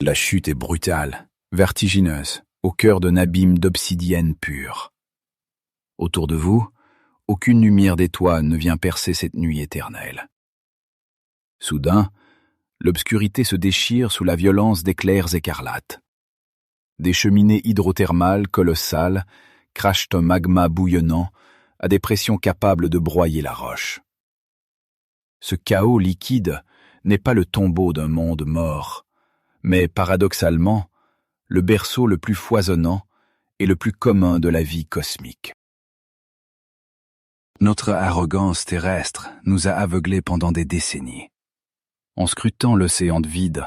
La chute est brutale, vertigineuse, au cœur d'un abîme d'obsidienne pure. Autour de vous, aucune lumière d'étoile ne vient percer cette nuit éternelle. Soudain, l'obscurité se déchire sous la violence d'éclairs écarlates. Des cheminées hydrothermales colossales crachent un magma bouillonnant à des pressions capables de broyer la roche. Ce chaos liquide n'est pas le tombeau d'un monde mort, mais paradoxalement, le berceau le plus foisonnant et le plus commun de la vie cosmique. Notre arrogance terrestre nous a aveuglés pendant des décennies. En scrutant l'océan de vide,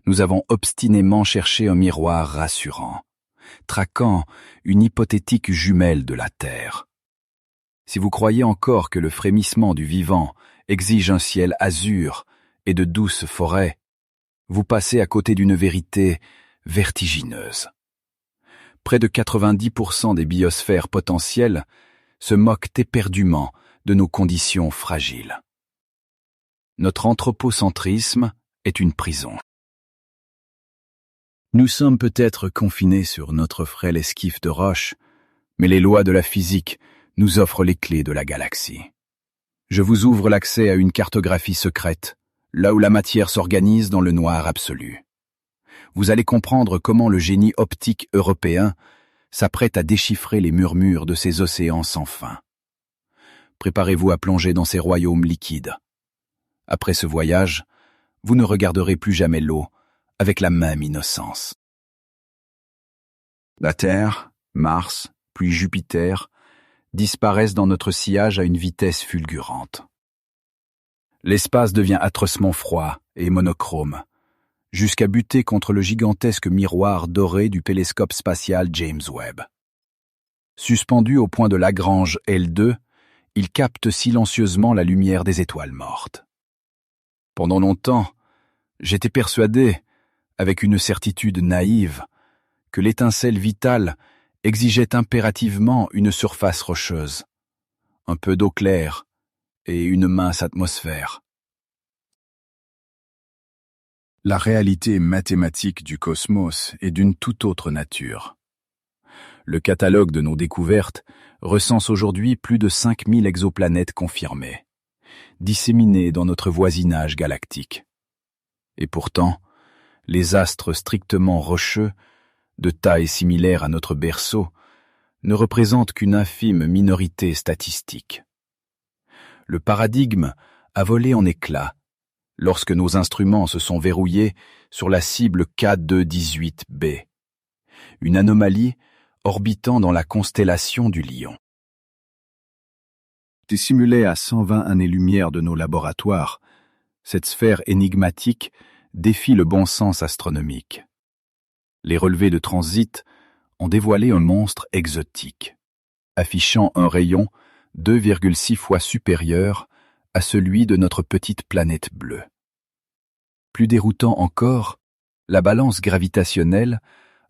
nous avons obstinément cherché un miroir rassurant, traquant une hypothétique jumelle de la Terre. Si vous croyez encore que le frémissement du vivant exige un ciel azur et de douces forêts, vous passez à côté d'une vérité vertigineuse. Près de 90% des biosphères potentielles se moquent éperdument de nos conditions fragiles. Notre anthropocentrisme est une prison. Nous sommes peut-être confinés sur notre frêle esquif de roche, mais les lois de la physique nous offrent les clés de la galaxie. Je vous ouvre l'accès à une cartographie secrète, là où la matière s'organise dans le noir absolu. Vous allez comprendre comment le génie optique européen s'apprête à déchiffrer les murmures de ces océans sans fin. Préparez-vous à plonger dans ces royaumes liquides. Après ce voyage, vous ne regarderez plus jamais l'eau avec la même innocence. La Terre, Mars, puis Jupiter disparaissent dans notre sillage à une vitesse fulgurante. L'espace devient atrocement froid et monochrome, jusqu'à buter contre le gigantesque miroir doré du télescope spatial James Webb. Suspendu au point de Lagrange L2, il capte silencieusement la lumière des étoiles mortes. Pendant longtemps, j'étais persuadé, avec une certitude naïve, que l'étincelle vitale exigeait impérativement une surface rocheuse, un peu d'eau claire et une mince atmosphère. La réalité mathématique du cosmos est d'une toute autre nature. Le catalogue de nos découvertes recense aujourd'hui plus de 5000 exoplanètes confirmées, disséminées dans notre voisinage galactique. Et pourtant, les astres strictement rocheux, de taille similaire à notre berceau, ne représentent qu'une infime minorité statistique. Le paradigme a volé en éclats lorsque nos instruments se sont verrouillés sur la cible K218b, une anomalie orbitant dans la constellation du Lion. Dissimulée à 120 années-lumière de nos laboratoires, cette sphère énigmatique défie le bon sens astronomique. Les relevés de transit ont dévoilé un monstre exotique, affichant un rayon 2,6 fois supérieur à celui de notre petite planète bleue. Plus déroutant encore, la balance gravitationnelle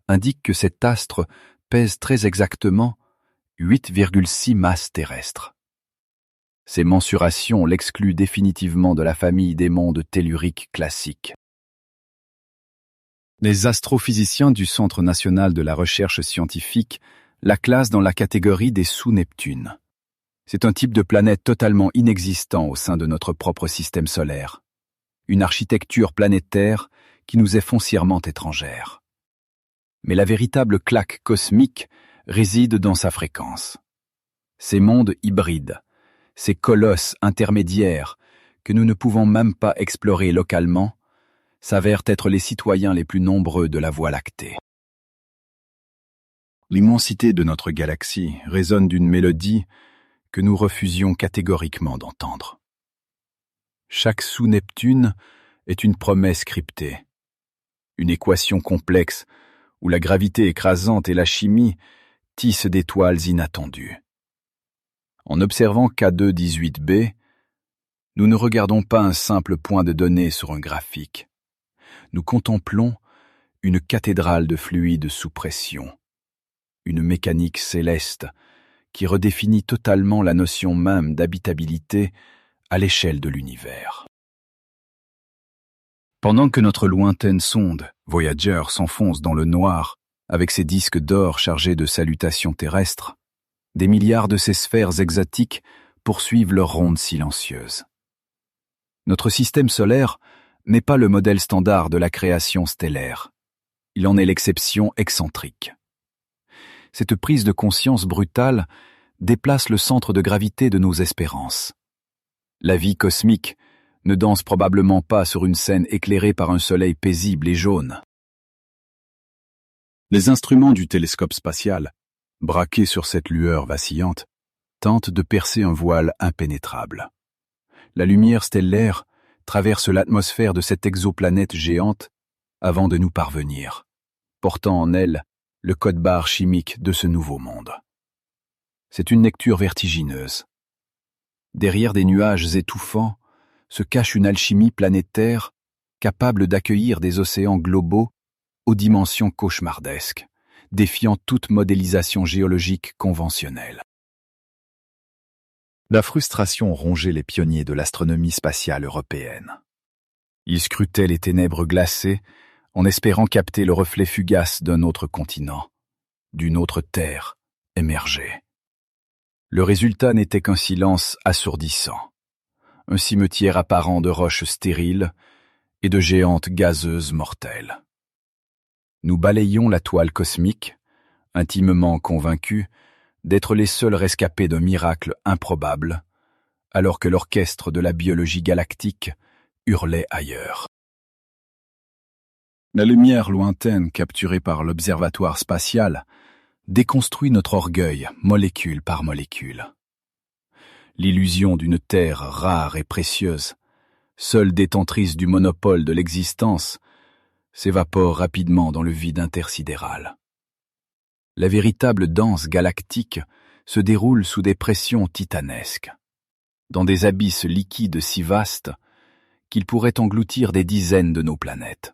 indique que cet astre pèse très exactement 8,6 masses terrestres. Ces mensurations l'excluent définitivement de la famille des mondes telluriques classiques. Les astrophysiciens du Centre national de la recherche scientifique la classent dans la catégorie des sous-Neptunes. C'est un type de planète totalement inexistant au sein de notre propre système solaire. Une architecture planétaire qui nous est foncièrement étrangère. Mais la véritable claque cosmique réside dans sa fréquence. Ces mondes hybrides, ces colosses intermédiaires que nous ne pouvons même pas explorer localement, s'avèrent être les citoyens les plus nombreux de la Voie lactée. L'immensité de notre galaxie résonne d'une mélodie que nous refusions catégoriquement d'entendre. Chaque sous-Neptune est une promesse cryptée, une équation complexe où la gravité écrasante et la chimie tissent d'étoiles inattendues. En observant K218b, nous ne regardons pas un simple point de données sur un graphique. Nous contemplons une cathédrale de fluides sous pression, une mécanique céleste qui redéfinit totalement la notion même d'habitabilité à l'échelle de l'univers. Pendant que notre lointaine sonde Voyager s'enfonce dans le noir, avec ses disques d'or chargés de salutations terrestres. Des milliards de ces sphères exotiques poursuivent leur ronde silencieuse. Notre système solaire n'est pas le modèle standard de la création stellaire. Il en est l'exception excentrique. Cette prise de conscience brutale déplace le centre de gravité de nos espérances. La vie cosmique ne danse probablement pas sur une scène éclairée par un soleil paisible et jaune. Les instruments du télescope spatial, braqués sur cette lueur vacillante, tentent de percer un voile impénétrable. La lumière stellaire traverse l'atmosphère de cette exoplanète géante avant de nous parvenir, portant en elle le code-barre chimique de ce nouveau monde. C'est une lecture vertigineuse. Derrière des nuages étouffants se cache une alchimie planétaire capable d'accueillir des océans globaux aux dimensions cauchemardesques, défiant toute modélisation géologique conventionnelle. La frustration rongeait les pionniers de l'astronomie spatiale européenne. Ils scrutaient les ténèbres glacées en espérant capter le reflet fugace d'un autre continent, d'une autre terre émergée. Le résultat n'était qu'un silence assourdissant, un cimetière apparent de roches stériles et de géantes gazeuses mortelles. Nous balayions la toile cosmique, intimement convaincus d'être les seuls rescapés d'un miracle improbable, alors que l'orchestre de la biologie galactique hurlait ailleurs. La lumière lointaine capturée par l'observatoire spatial déconstruit notre orgueil molécule par molécule. L'illusion d'une terre rare et précieuse, seule détentrice du monopole de l'existence, s'évapore rapidement dans le vide intersidéral. La véritable danse galactique se déroule sous des pressions titanesques, dans des abysses liquides si vastes qu'ils pourraient engloutir des dizaines de nos planètes.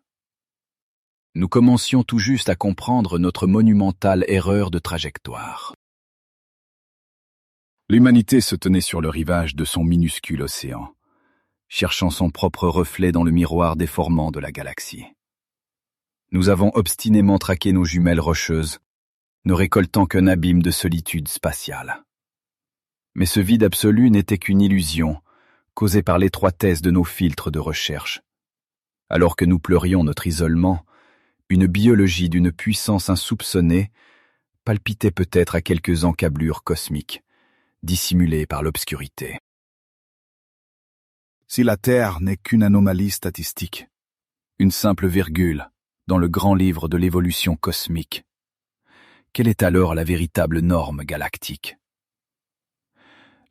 Nous commencions tout juste à comprendre notre monumentale erreur de trajectoire. L'humanité se tenait sur le rivage de son minuscule océan, cherchant son propre reflet dans le miroir déformant de la galaxie. Nous avons obstinément traqué nos jumelles rocheuses, ne récoltant qu'un abîme de solitude spatiale. Mais ce vide absolu n'était qu'une illusion, causée par l'étroitesse de nos filtres de recherche. Alors que nous pleurions notre isolement, une biologie d'une puissance insoupçonnée palpitait peut-être à quelques encablures cosmiques, dissimulées par l'obscurité. Si la Terre n'est qu'une anomalie statistique, une simple virgule dans le grand livre de l'évolution cosmique, quelle est alors la véritable norme galactique?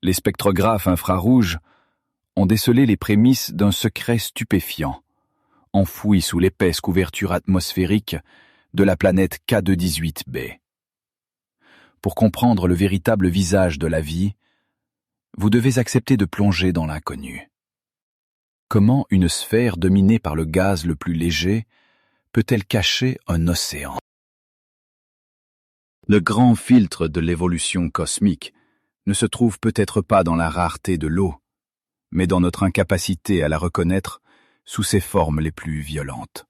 Les spectrographes infrarouges ont décelé les prémices d'un secret stupéfiant, enfoui sous l'épaisse couverture atmosphérique de la planète K218b. Pour comprendre le véritable visage de la vie, vous devez accepter de plonger dans l'inconnu. Comment une sphère dominée par le gaz le plus léger peut-elle cacher un océan? Le grand filtre de l'évolution cosmique ne se trouve peut-être pas dans la rareté de l'eau, mais dans notre incapacité à la reconnaître sous ses formes les plus violentes.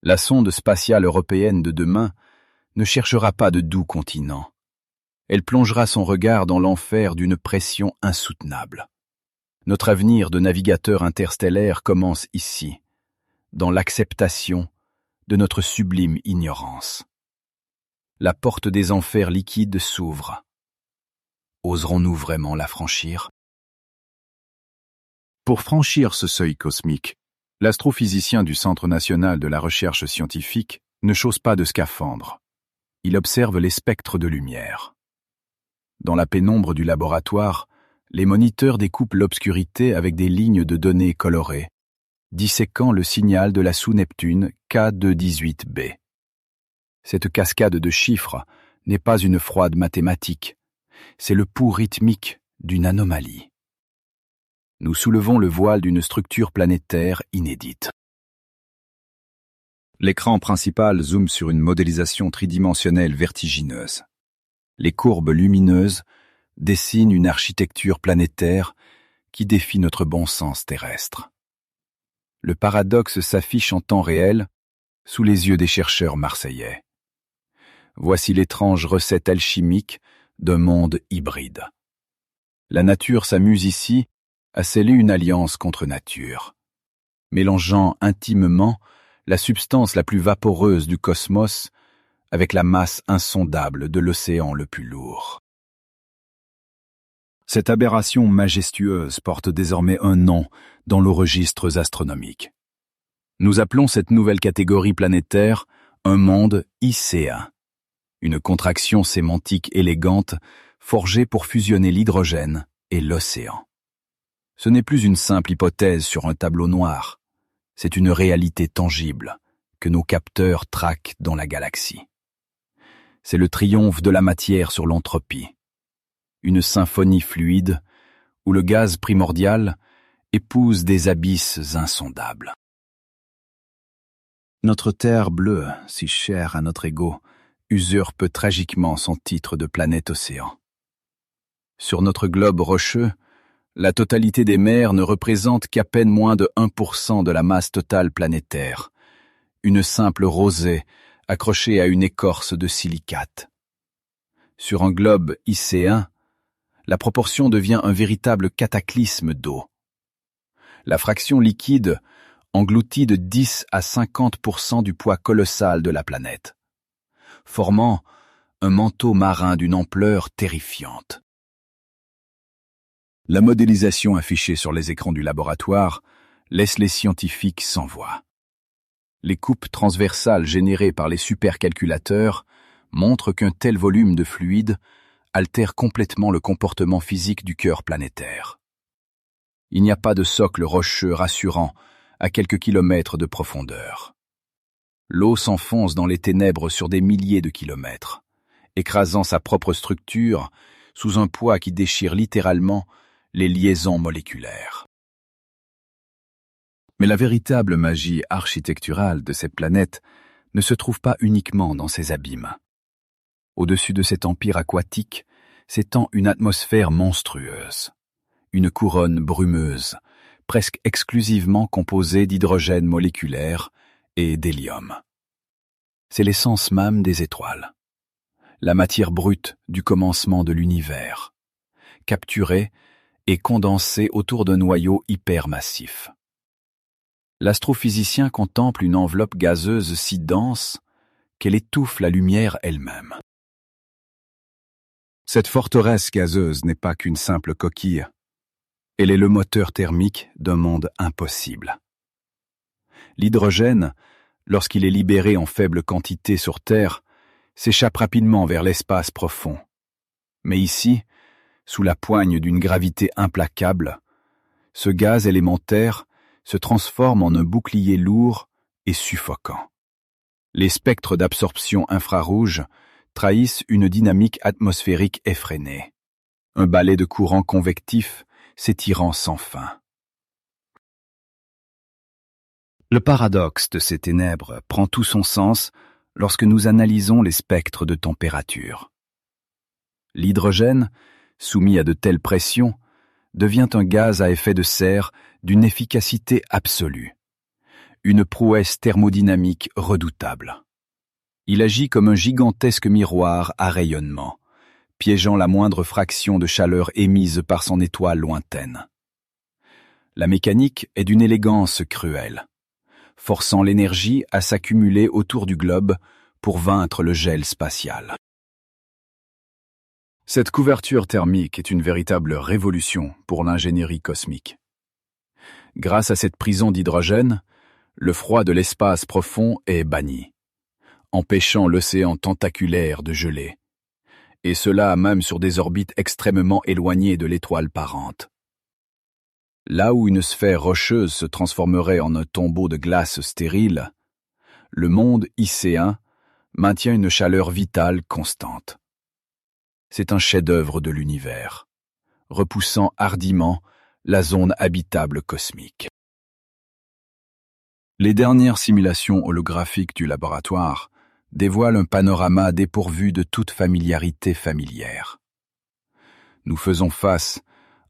La sonde spatiale européenne de demain ne cherchera pas de doux continents. Elle plongera son regard dans l'enfer d'une pression insoutenable. Notre avenir de navigateur interstellaire commence ici, dans l'acceptation de notre sublime ignorance. La porte des enfers liquides s'ouvre. Oserons-nous vraiment la franchir? Pour franchir ce seuil cosmique, l'astrophysicien du Centre national de la recherche scientifique ne chausse pas de scaphandre. Il observe les spectres de lumière. Dans la pénombre du laboratoire, les moniteurs découpent l'obscurité avec des lignes de données colorées, disséquant le signal de la sous-Neptune K218b. Cette cascade de chiffres n'est pas une froide mathématique, c'est le pouls rythmique d'une anomalie. Nous soulevons le voile d'une structure planétaire inédite. L'écran principal zoome sur une modélisation tridimensionnelle vertigineuse. Les courbes lumineuses dessinent une architecture planétaire qui défie notre bon sens terrestre. Le paradoxe s'affiche en temps réel sous les yeux des chercheurs marseillais. Voici l'étrange recette alchimique d'un monde hybride. La nature s'amuse ici à sceller une alliance contre nature, mélangeant intimement la substance la plus vaporeuse du cosmos avec la masse insondable de l'océan le plus lourd. Cette aberration majestueuse porte désormais un nom dans nos registres astronomiques. Nous appelons cette nouvelle catégorie planétaire un monde icéen, une contraction sémantique élégante forgée pour fusionner l'hydrogène et l'océan. Ce n'est plus une simple hypothèse sur un tableau noir, c'est une réalité tangible que nos capteurs traquent dans la galaxie. C'est le triomphe de la matière sur l'entropie, une symphonie fluide où le gaz primordial épouse des abysses insondables. Notre terre bleue, si chère à notre ego, usurpe tragiquement son titre de planète océan. Sur notre globe rocheux, la totalité des mers ne représente qu'à peine moins de 1% de la masse totale planétaire, une simple rosée accrochée à une écorce de silicate. Sur un globe icéen, la proportion devient un véritable cataclysme d'eau. La fraction liquide engloutit de 10 à 50% du poids colossal de la planète, formant un manteau marin d'une ampleur terrifiante. La modélisation affichée sur les écrans du laboratoire laisse les scientifiques sans voix. Les coupes transversales générées par les supercalculateurs montrent qu'un tel volume de fluide altère complètement le comportement physique du cœur planétaire. Il n'y a pas de socle rocheux rassurant à quelques kilomètres de profondeur. L'eau s'enfonce dans les ténèbres sur des milliers de kilomètres, écrasant sa propre structure sous un poids qui déchire littéralement les liaisons moléculaires. Mais la véritable magie architecturale de ces planètes ne se trouve pas uniquement dans ces abîmes. Au-dessus de cet empire aquatique s'étend une atmosphère monstrueuse, une couronne brumeuse, presque exclusivement composée d'hydrogène moléculaire et d'hélium. C'est l'essence même des étoiles, la matière brute du commencement de l'univers, capturée et condensée autour d'un noyau hypermassif. L'astrophysicien contemple une enveloppe gazeuse si dense qu'elle étouffe la lumière elle-même. Cette forteresse gazeuse n'est pas qu'une simple coquille. Elle est le moteur thermique d'un monde impossible. L'hydrogène, lorsqu'il est libéré en faible quantité sur Terre, s'échappe rapidement vers l'espace profond. Mais ici, sous la poigne d'une gravité implacable, ce gaz élémentaire se transforme en un bouclier lourd et suffocant. Les spectres d'absorption infrarouge trahissent une dynamique atmosphérique effrénée, un balai de courant convectif s'étirant sans fin. Le paradoxe de ces ténèbres prend tout son sens lorsque nous analysons les spectres de température. L'hydrogène, soumis à de telles pressions, devient un gaz à effet de serre d'une efficacité absolue, une prouesse thermodynamique redoutable. Il agit comme un gigantesque miroir à rayonnement, piégeant la moindre fraction de chaleur émise par son étoile lointaine. La mécanique est d'une élégance cruelle, forçant l'énergie à s'accumuler autour du globe pour vaincre le gel spatial. Cette couverture thermique est une véritable révolution pour l'ingénierie cosmique. Grâce à cette prison d'hydrogène, le froid de l'espace profond est banni, empêchant l'océan tentaculaire de geler, et cela même sur des orbites extrêmement éloignées de l'étoile parente. Là où une sphère rocheuse se transformerait en un tombeau de glace stérile, le monde icéen maintient une chaleur vitale constante. C'est un chef-d'œuvre de l'univers, repoussant hardiment la zone habitable cosmique. Les dernières simulations holographiques du laboratoire dévoilent un panorama dépourvu de toute familiarité familière. Nous faisons face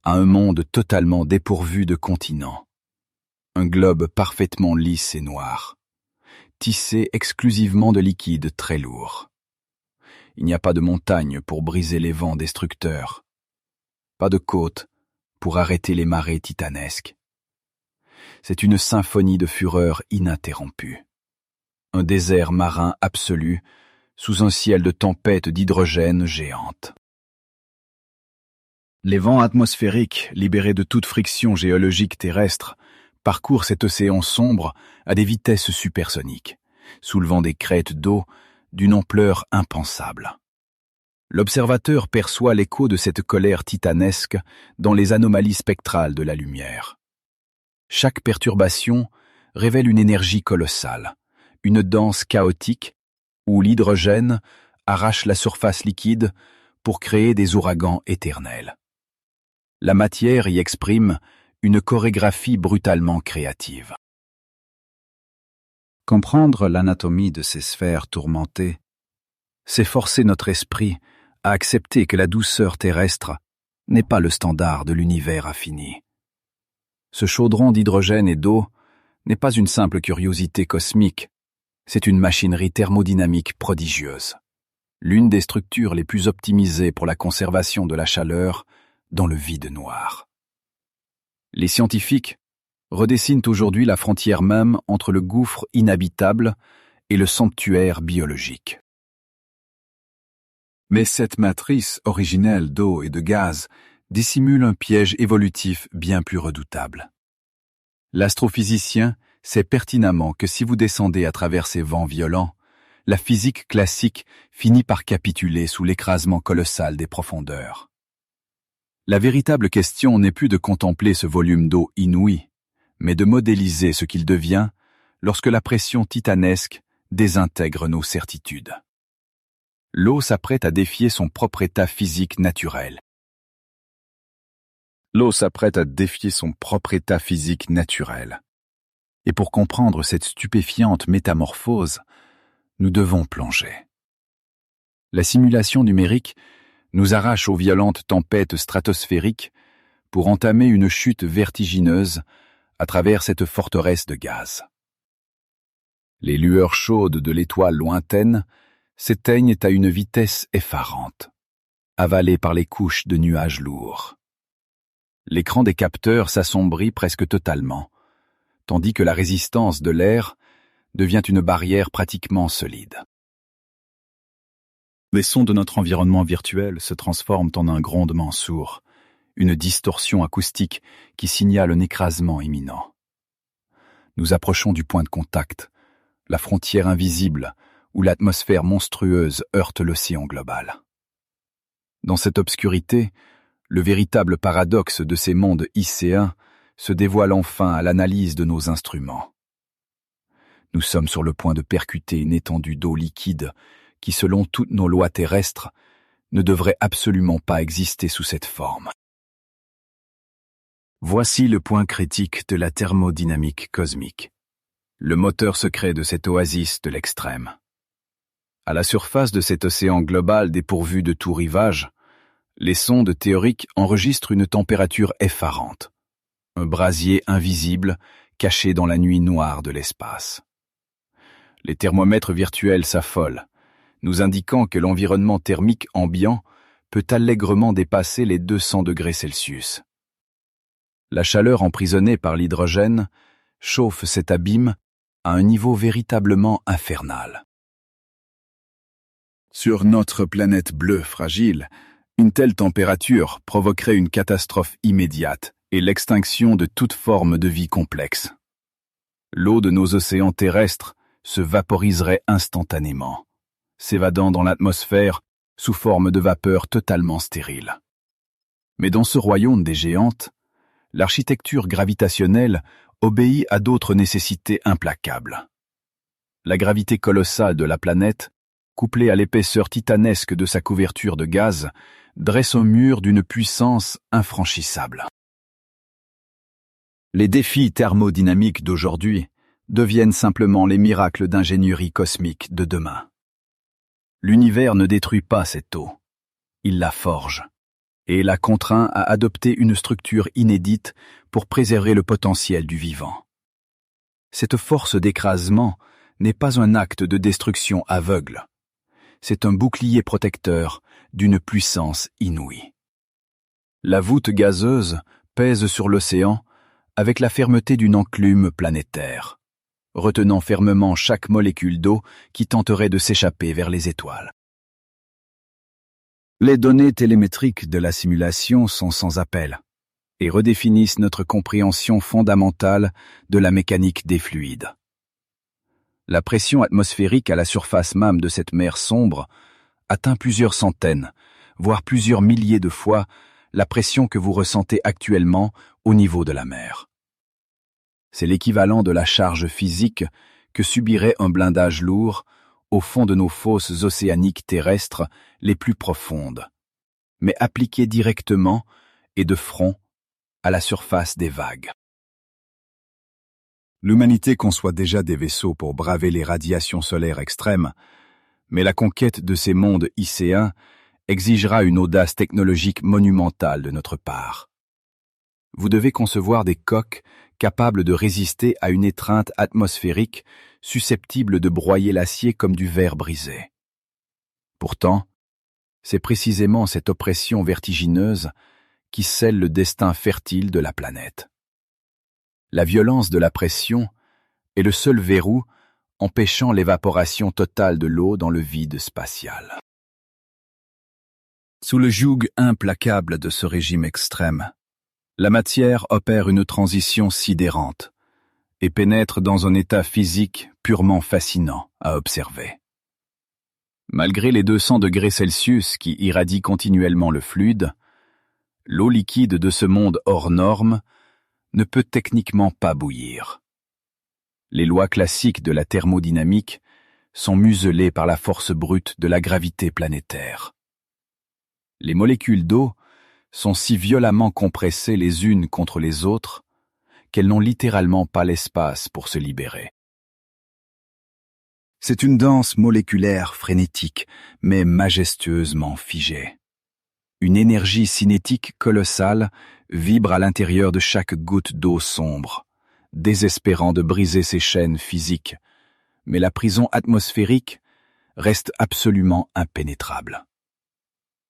à un monde totalement dépourvu de continents, un globe parfaitement lisse et noir, tissée exclusivement de liquides très lourds. Il n'y a pas de montagne pour briser les vents destructeurs, pas de côte pour arrêter les marées titanesques. C'est une symphonie de fureur ininterrompue. Un désert marin absolu sous un ciel de tempêtes d'hydrogène géantes. Les vents atmosphériques, libérés de toute friction géologique terrestre, parcourent cet océan sombre à des vitesses supersoniques, soulevant des crêtes d'eau d'une ampleur impensable. L'observateur perçoit l'écho de cette colère titanesque dans les anomalies spectrales de la lumière. Chaque perturbation révèle une énergie colossale, une danse chaotique où l'hydrogène arrache la surface liquide pour créer des ouragans éternels. La matière y exprime une chorégraphie brutalement créative. Comprendre l'anatomie de ces sphères tourmentées, c'est forcer notre esprit à accepter que la douceur terrestre n'est pas le standard de l'univers infini. Ce chaudron d'hydrogène et d'eau n'est pas une simple curiosité cosmique, c'est une machinerie thermodynamique prodigieuse, l'une des structures les plus optimisées pour la conservation de la chaleur dans le vide noir. Les scientifiques redessinent aujourd'hui la frontière même entre le gouffre inhabitable et le sanctuaire biologique. Mais cette matrice originelle d'eau et de gaz dissimule un piège évolutif bien plus redoutable. L'astrophysicien sait pertinemment que si vous descendez à travers ces vents violents, la physique classique finit par capituler sous l'écrasement colossal des profondeurs. La véritable question n'est plus de contempler ce volume d'eau inouï, mais de modéliser ce qu'il devient lorsque la pression titanesque désintègre nos certitudes. L'eau s'apprête à défier son propre état physique naturel. Et pour comprendre cette stupéfiante métamorphose, nous devons plonger. La simulation numérique nous arrache aux violentes tempêtes stratosphériques pour entamer une chute vertigineuse à travers cette forteresse de gaz. Les lueurs chaudes de l'étoile lointaine s'éteignent à une vitesse effarante, avalées par les couches de nuages lourds. L'écran des capteurs s'assombrit presque totalement, tandis que la résistance de l'air devient une barrière pratiquement solide. Les sons de notre environnement virtuel se transforment en un grondement sourd, une distorsion acoustique qui signale un écrasement imminent. Nous approchons du point de contact, la frontière invisible où l'atmosphère monstrueuse heurte l'océan global. Dans cette obscurité, le véritable paradoxe de ces mondes icéens se dévoile enfin à l'analyse de nos instruments. Nous sommes sur le point de percuter une étendue d'eau liquide qui, selon toutes nos lois terrestres, ne devrait absolument pas exister sous cette forme. Voici le point critique de la thermodynamique cosmique, le moteur secret de cette oasis de l'extrême. À la surface de cet océan global dépourvu de tout rivage, les sondes théoriques enregistrent une température effarante, un brasier invisible caché dans la nuit noire de l'espace. Les thermomètres virtuels s'affolent, nous indiquant que l'environnement thermique ambiant peut allègrement dépasser les 200 degrés Celsius. La chaleur emprisonnée par l'hydrogène chauffe cet abîme à un niveau véritablement infernal. Sur notre planète bleue fragile, une telle température provoquerait une catastrophe immédiate et l'extinction de toute forme de vie complexe. L'eau de nos océans terrestres se vaporiserait instantanément, s'évadant dans l'atmosphère sous forme de vapeur totalement stérile. Mais dans ce royaume des géantes, l'architecture gravitationnelle obéit à d'autres nécessités implacables. La gravité colossale de la planète, couplée à l'épaisseur titanesque de sa couverture de gaz, dresse un mur d'une puissance infranchissable. Les défis thermodynamiques d'aujourd'hui deviennent simplement les miracles d'ingénierie cosmique de demain. L'univers ne détruit pas cette eau, il la forge, et la contraint à adopter une structure inédite pour préserver le potentiel du vivant. Cette force d'écrasement n'est pas un acte de destruction aveugle. C'est un bouclier protecteur d'une puissance inouïe. La voûte gazeuse pèse sur l'océan avec la fermeté d'une enclume planétaire, retenant fermement chaque molécule d'eau qui tenterait de s'échapper vers les étoiles. Les données télémétriques de la simulation sont sans appel et redéfinissent notre compréhension fondamentale de la mécanique des fluides. La pression atmosphérique à la surface même de cette mer sombre atteint plusieurs centaines, voire plusieurs milliers de fois la pression que vous ressentez actuellement au niveau de la mer. C'est l'équivalent de la charge physique que subirait un blindage lourd au fond de nos fosses océaniques terrestres les plus profondes, mais appliqué directement et de front à la surface des vagues. L'humanité conçoit déjà des vaisseaux pour braver les radiations solaires extrêmes, mais la conquête de ces mondes icéens exigera une audace technologique monumentale de notre part. Vous devez concevoir des coques capables de résister à une étreinte atmosphérique susceptible de broyer l'acier comme du verre brisé. Pourtant, c'est précisément cette oppression vertigineuse qui scelle le destin fertile de la planète. La violence de la pression est le seul verrou empêchant l'évaporation totale de l'eau dans le vide spatial. Sous le joug implacable de ce régime extrême, la matière opère une transition sidérante et pénètre dans un état physique purement fascinant à observer. Malgré les 200 degrés Celsius qui irradient continuellement le fluide, l'eau liquide de ce monde hors norme ne peut techniquement pas bouillir. Les lois classiques de la thermodynamique sont muselées par la force brute de la gravité planétaire. Les molécules d'eau sont si violemment compressées les unes contre les autres qu'elles n'ont littéralement pas l'espace pour se libérer. C'est une danse moléculaire frénétique, mais majestueusement figée. Une énergie cinétique colossale vibre à l'intérieur de chaque goutte d'eau sombre, désespérant de briser ses chaînes physiques, mais la prison atmosphérique reste absolument impénétrable.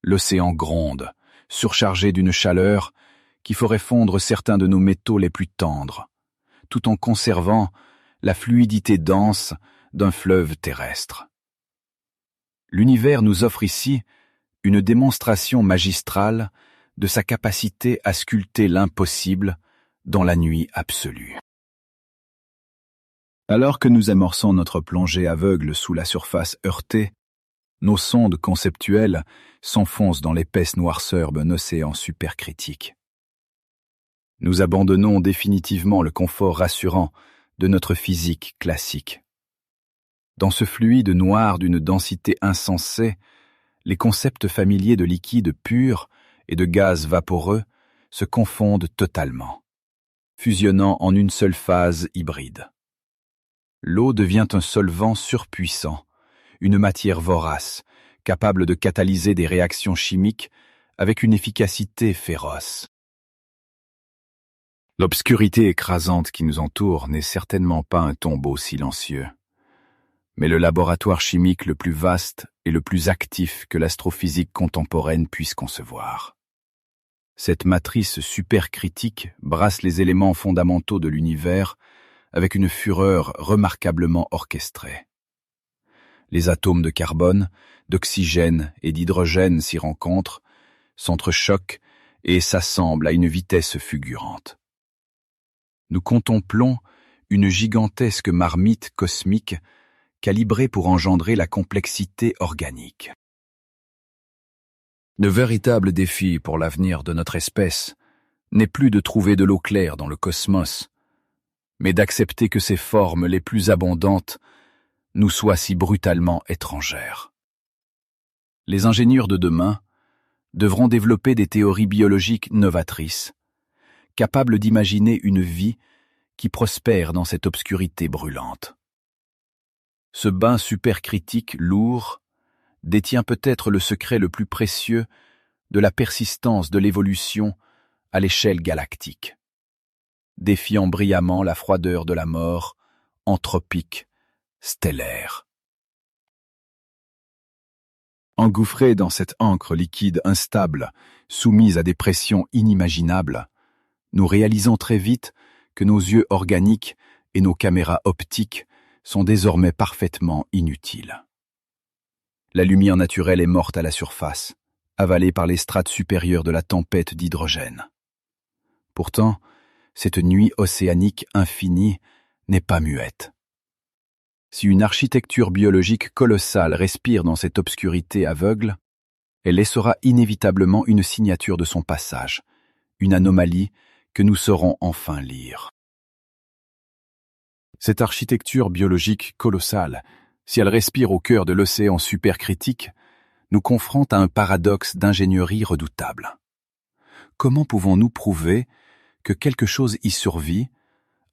L'océan gronde, surchargé d'une chaleur qui ferait fondre certains de nos métaux les plus tendres, tout en conservant la fluidité dense d'un fleuve terrestre. L'univers nous offre ici une démonstration magistrale de sa capacité à sculpter l'impossible dans la nuit absolue. Alors que nous amorçons notre plongée aveugle sous la surface heurtée, nos sondes conceptuelles s'enfoncent dans l'épaisse noirceur d'un océan supercritique. Nous abandonnons définitivement le confort rassurant de notre physique classique. Dans ce fluide noir d'une densité insensée, les concepts familiers de liquide pur et de gaz vaporeux se confondent totalement, fusionnant en une seule phase hybride. L'eau devient un solvant surpuissant, une matière vorace, capable de catalyser des réactions chimiques avec une efficacité féroce. L'obscurité écrasante qui nous entoure n'est certainement pas un tombeau silencieux, mais le laboratoire chimique le plus vaste et le plus actif que l'astrophysique contemporaine puisse concevoir. Cette matrice supercritique brasse les éléments fondamentaux de l'univers avec une fureur remarquablement orchestrée. Les atomes de carbone, d'oxygène et d'hydrogène s'y rencontrent, s'entrechoquent et s'assemblent à une vitesse fulgurante. Nous contemplons une gigantesque marmite cosmique calibrée pour engendrer la complexité organique. Le véritable défi pour l'avenir de notre espèce n'est plus de trouver de l'eau claire dans le cosmos, mais d'accepter que ses formes les plus abondantes nous soient si brutalement étrangères. Les ingénieurs de demain devront développer des théories biologiques novatrices, capables d'imaginer une vie qui prospère dans cette obscurité brûlante. Ce bain supercritique lourd détient peut-être le secret le plus précieux de la persistance de l'évolution à l'échelle galactique, défiant brillamment la froideur de la mort, anthropique, stellaire. Engouffrés dans cette encre liquide instable, soumise à des pressions inimaginables, nous réalisons très vite que nos yeux organiques et nos caméras optiques sont désormais parfaitement inutiles. La lumière naturelle est morte à la surface, avalée par les strates supérieures de la tempête d'hydrogène. Pourtant, cette nuit océanique infinie n'est pas muette. Si une architecture biologique colossale respire dans cette obscurité aveugle, elle laissera inévitablement une signature de son passage, une anomalie que nous saurons enfin lire. Cette architecture biologique colossale, si elle respire au cœur de l'océan supercritique, nous confronte à un paradoxe d'ingénierie redoutable. Comment pouvons-nous prouver que quelque chose y survit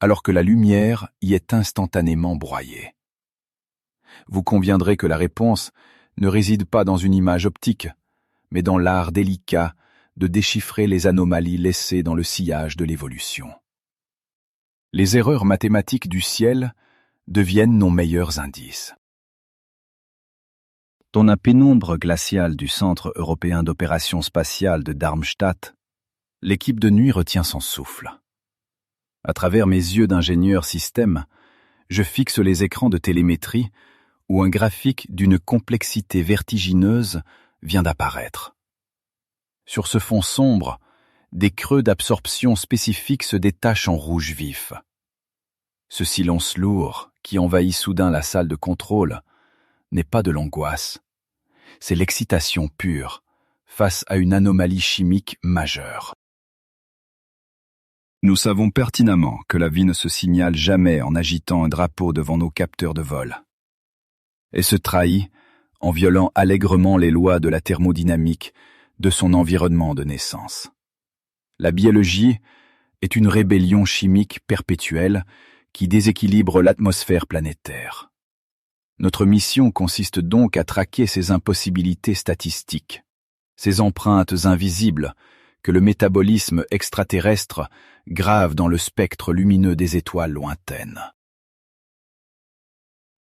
alors que la lumière y est instantanément broyée? Vous conviendrez que la réponse ne réside pas dans une image optique, mais dans l'art délicat de déchiffrer les anomalies laissées dans le sillage de l'évolution. Les erreurs mathématiques du ciel deviennent nos meilleurs indices. Dans la pénombre glaciale du Centre européen d'opérations spatiales de Darmstadt, l'équipe de nuit retient son souffle. À travers mes yeux d'ingénieur système, je fixe les écrans de télémétrie où un graphique d'une complexité vertigineuse vient d'apparaître. Sur ce fond sombre, des creux d'absorption spécifiques se détachent en rouge vif. Ce silence lourd qui envahit soudain la salle de contrôle n'est pas de l'angoisse, c'est l'excitation pure face à une anomalie chimique majeure. Nous savons pertinemment que la vie ne se signale jamais en agitant un drapeau devant nos capteurs de vol. Et se trahit en violant allègrement les lois de la thermodynamique de son environnement de naissance. La biologie est une rébellion chimique perpétuelle qui déséquilibre l'atmosphère planétaire. Notre mission consiste donc à traquer ces impossibilités statistiques, ces empreintes invisibles que le métabolisme extraterrestre grave dans le spectre lumineux des étoiles lointaines.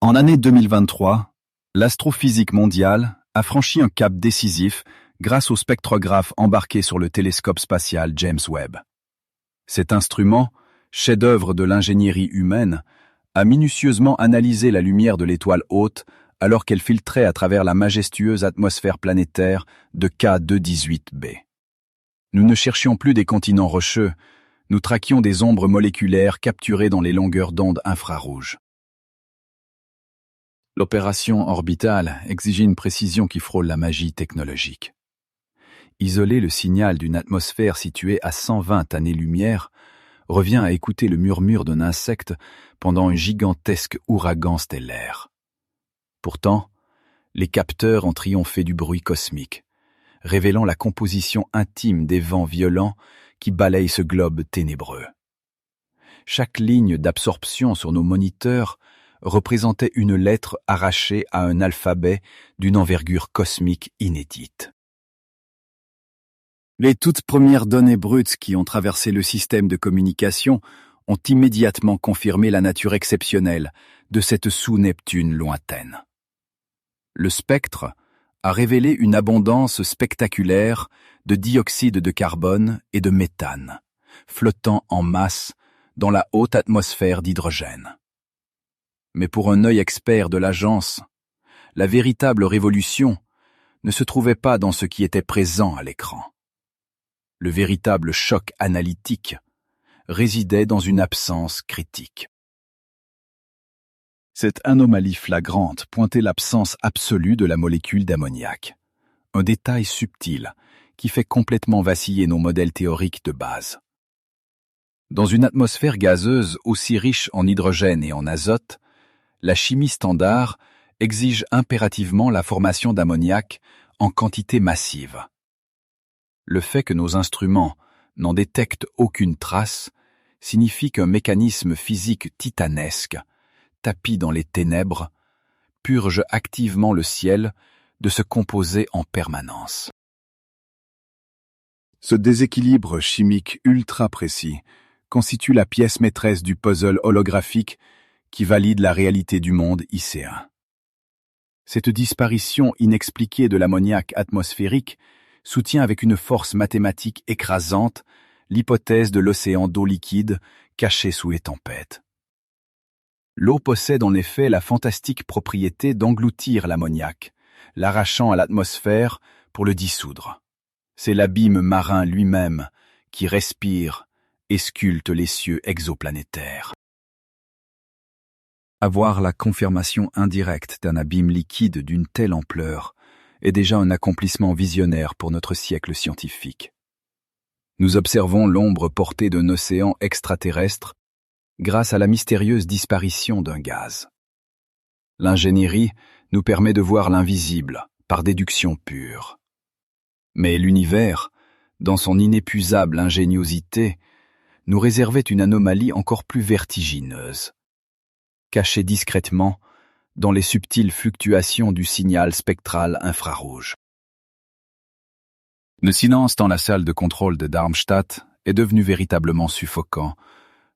En année 2023, l'astrophysique mondiale a franchi un cap décisif grâce au spectrographe embarqué sur le télescope spatial James Webb. Cet instrument, chef-d'œuvre de l'ingénierie humaine, a minutieusement analysé la lumière de l'étoile haute alors qu'elle filtrait à travers la majestueuse atmosphère planétaire de K218b. Nous ne cherchions plus des continents rocheux, nous traquions des ombres moléculaires capturées dans les longueurs d'onde infrarouges. L'opération orbitale exigeait une précision qui frôle la magie technologique. Isoler le signal d'une atmosphère située à 120 années-lumière revient à écouter le murmure d'un insecte pendant un gigantesque ouragan stellaire. Pourtant, les capteurs ont triomphé du bruit cosmique, révélant la composition intime des vents violents qui balayent ce globe ténébreux. Chaque ligne d'absorption sur nos moniteurs représentait une lettre arrachée à un alphabet d'une envergure cosmique inédite. Les toutes premières données brutes qui ont traversé le système de communication ont immédiatement confirmé la nature exceptionnelle de cette sous-Neptune lointaine. Le spectre a révélé une abondance spectaculaire de dioxyde de carbone et de méthane, flottant en masse dans la haute atmosphère d'hydrogène. Mais pour un œil expert de l'agence, la véritable révolution ne se trouvait pas dans ce qui était présent à l'écran. Le véritable choc analytique résidait dans une absence critique. Cette anomalie flagrante pointait l'absence absolue de la molécule d'ammoniac, un détail subtil qui fait complètement vaciller nos modèles théoriques de base. Dans une atmosphère gazeuse aussi riche en hydrogène et en azote, la chimie standard exige impérativement la formation d'ammoniac en quantité massive. Le fait que nos instruments n'en détectent aucune trace signifie qu'un mécanisme physique titanesque, tapi dans les ténèbres, purge activement le ciel de ce composé en permanence. Ce déséquilibre chimique ultra précis constitue la pièce maîtresse du puzzle holographique qui valide la réalité du monde icéen. Cette disparition inexpliquée de l'ammoniac atmosphérique soutient avec une force mathématique écrasante l'hypothèse de l'océan d'eau liquide caché sous les tempêtes. L'eau possède en effet la fantastique propriété d'engloutir l'ammoniac, l'arrachant à l'atmosphère pour le dissoudre. C'est l'abîme marin lui-même qui respire et sculpte les cieux exoplanétaires. Avoir la confirmation indirecte d'un abîme liquide d'une telle ampleur est déjà un accomplissement visionnaire pour notre siècle scientifique. Nous observons l'ombre portée d'un océan extraterrestre grâce à la mystérieuse disparition d'un gaz. L'ingénierie nous permet de voir l'invisible par déduction pure. Mais l'univers, dans son inépuisable ingéniosité, nous réservait une anomalie encore plus vertigineuse, cachée discrètement dans les subtiles fluctuations du signal spectral infrarouge. Le silence dans la salle de contrôle de Darmstadt est devenu véritablement suffocant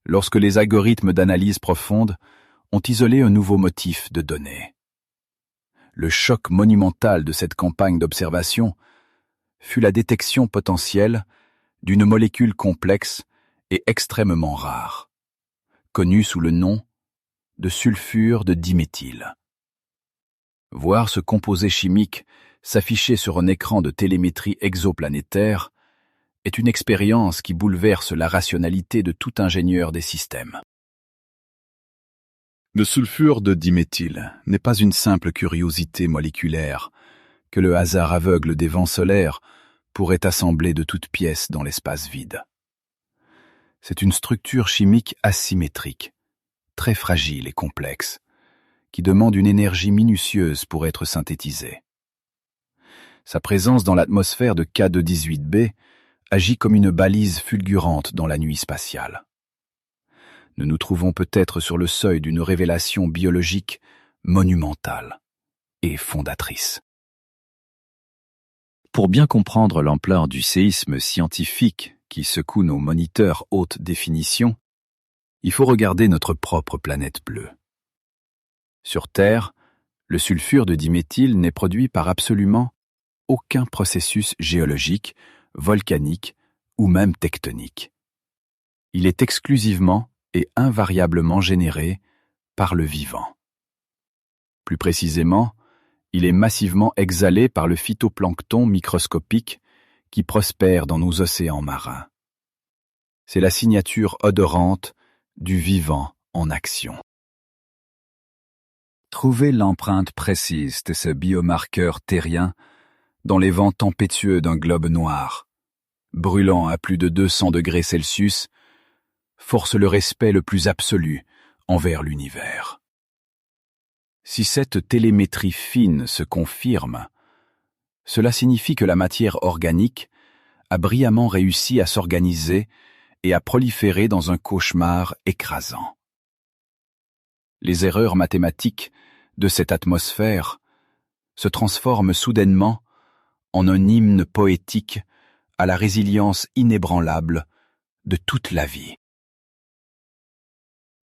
lorsque les algorithmes d'analyse profonde ont isolé un nouveau motif de données. Le choc monumental de cette campagne d'observation fut la détection potentielle d'une molécule complexe et extrêmement rare, connue sous le nom de sulfure de diméthyle. Voir ce composé chimique s'afficher sur un écran de télémétrie exoplanétaire est une expérience qui bouleverse la rationalité de tout ingénieur des systèmes. Le sulfure de diméthyle n'est pas une simple curiosité moléculaire que le hasard aveugle des vents solaires pourrait assembler de toutes pièces dans l'espace vide. C'est une structure chimique asymétrique, très fragile et complexe, qui demande une énergie minutieuse pour être synthétisée. Sa présence dans l'atmosphère de K2-18b agit comme une balise fulgurante dans la nuit spatiale. Nous nous trouvons peut-être sur le seuil d'une révélation biologique monumentale et fondatrice. Pour bien comprendre l'ampleur du séisme scientifique qui secoue nos moniteurs haute définition, il faut regarder notre propre planète bleue. Sur Terre, le sulfure de diméthyle n'est produit par absolument aucun processus géologique, volcanique ou même tectonique. Il est exclusivement et invariablement généré par le vivant. Plus précisément, il est massivement exhalé par le phytoplancton microscopique qui prospère dans nos océans marins. C'est la signature odorante du vivant en action. Trouver l'empreinte précise de ce biomarqueur terrien dans les vents tempétueux d'un globe noir, brûlant à plus de 200 degrés Celsius, force le respect le plus absolu envers l'univers. Si cette télémétrie fine se confirme, cela signifie que la matière organique a brillamment réussi à s'organiser et à proliférer dans un cauchemar écrasant. Les erreurs mathématiques de cette atmosphère se transforment soudainement en un hymne poétique à la résilience inébranlable de toute la vie.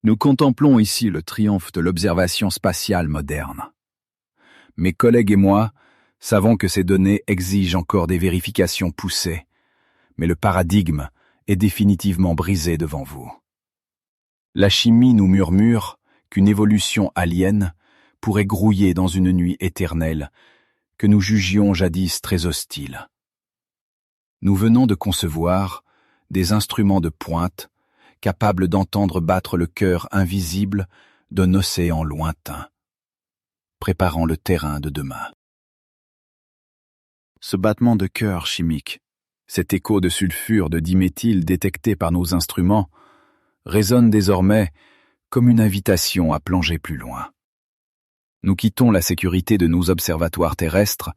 Nous contemplons ici le triomphe de l'observation spatiale moderne. Mes collègues et moi savons que ces données exigent encore des vérifications poussées, mais le paradigme est définitivement brisé devant vous. La chimie nous murmure qu'une évolution alien pourrait grouiller dans une nuit éternelle que nous jugions jadis très hostile. Nous venons de concevoir des instruments de pointe capables d'entendre battre le cœur invisible d'un océan lointain, préparant le terrain de demain. Ce battement de cœur chimique, cet écho de sulfure de diméthyle détecté par nos instruments, résonne désormais comme une invitation à plonger plus loin. Nous quittons la sécurité de nos observatoires terrestres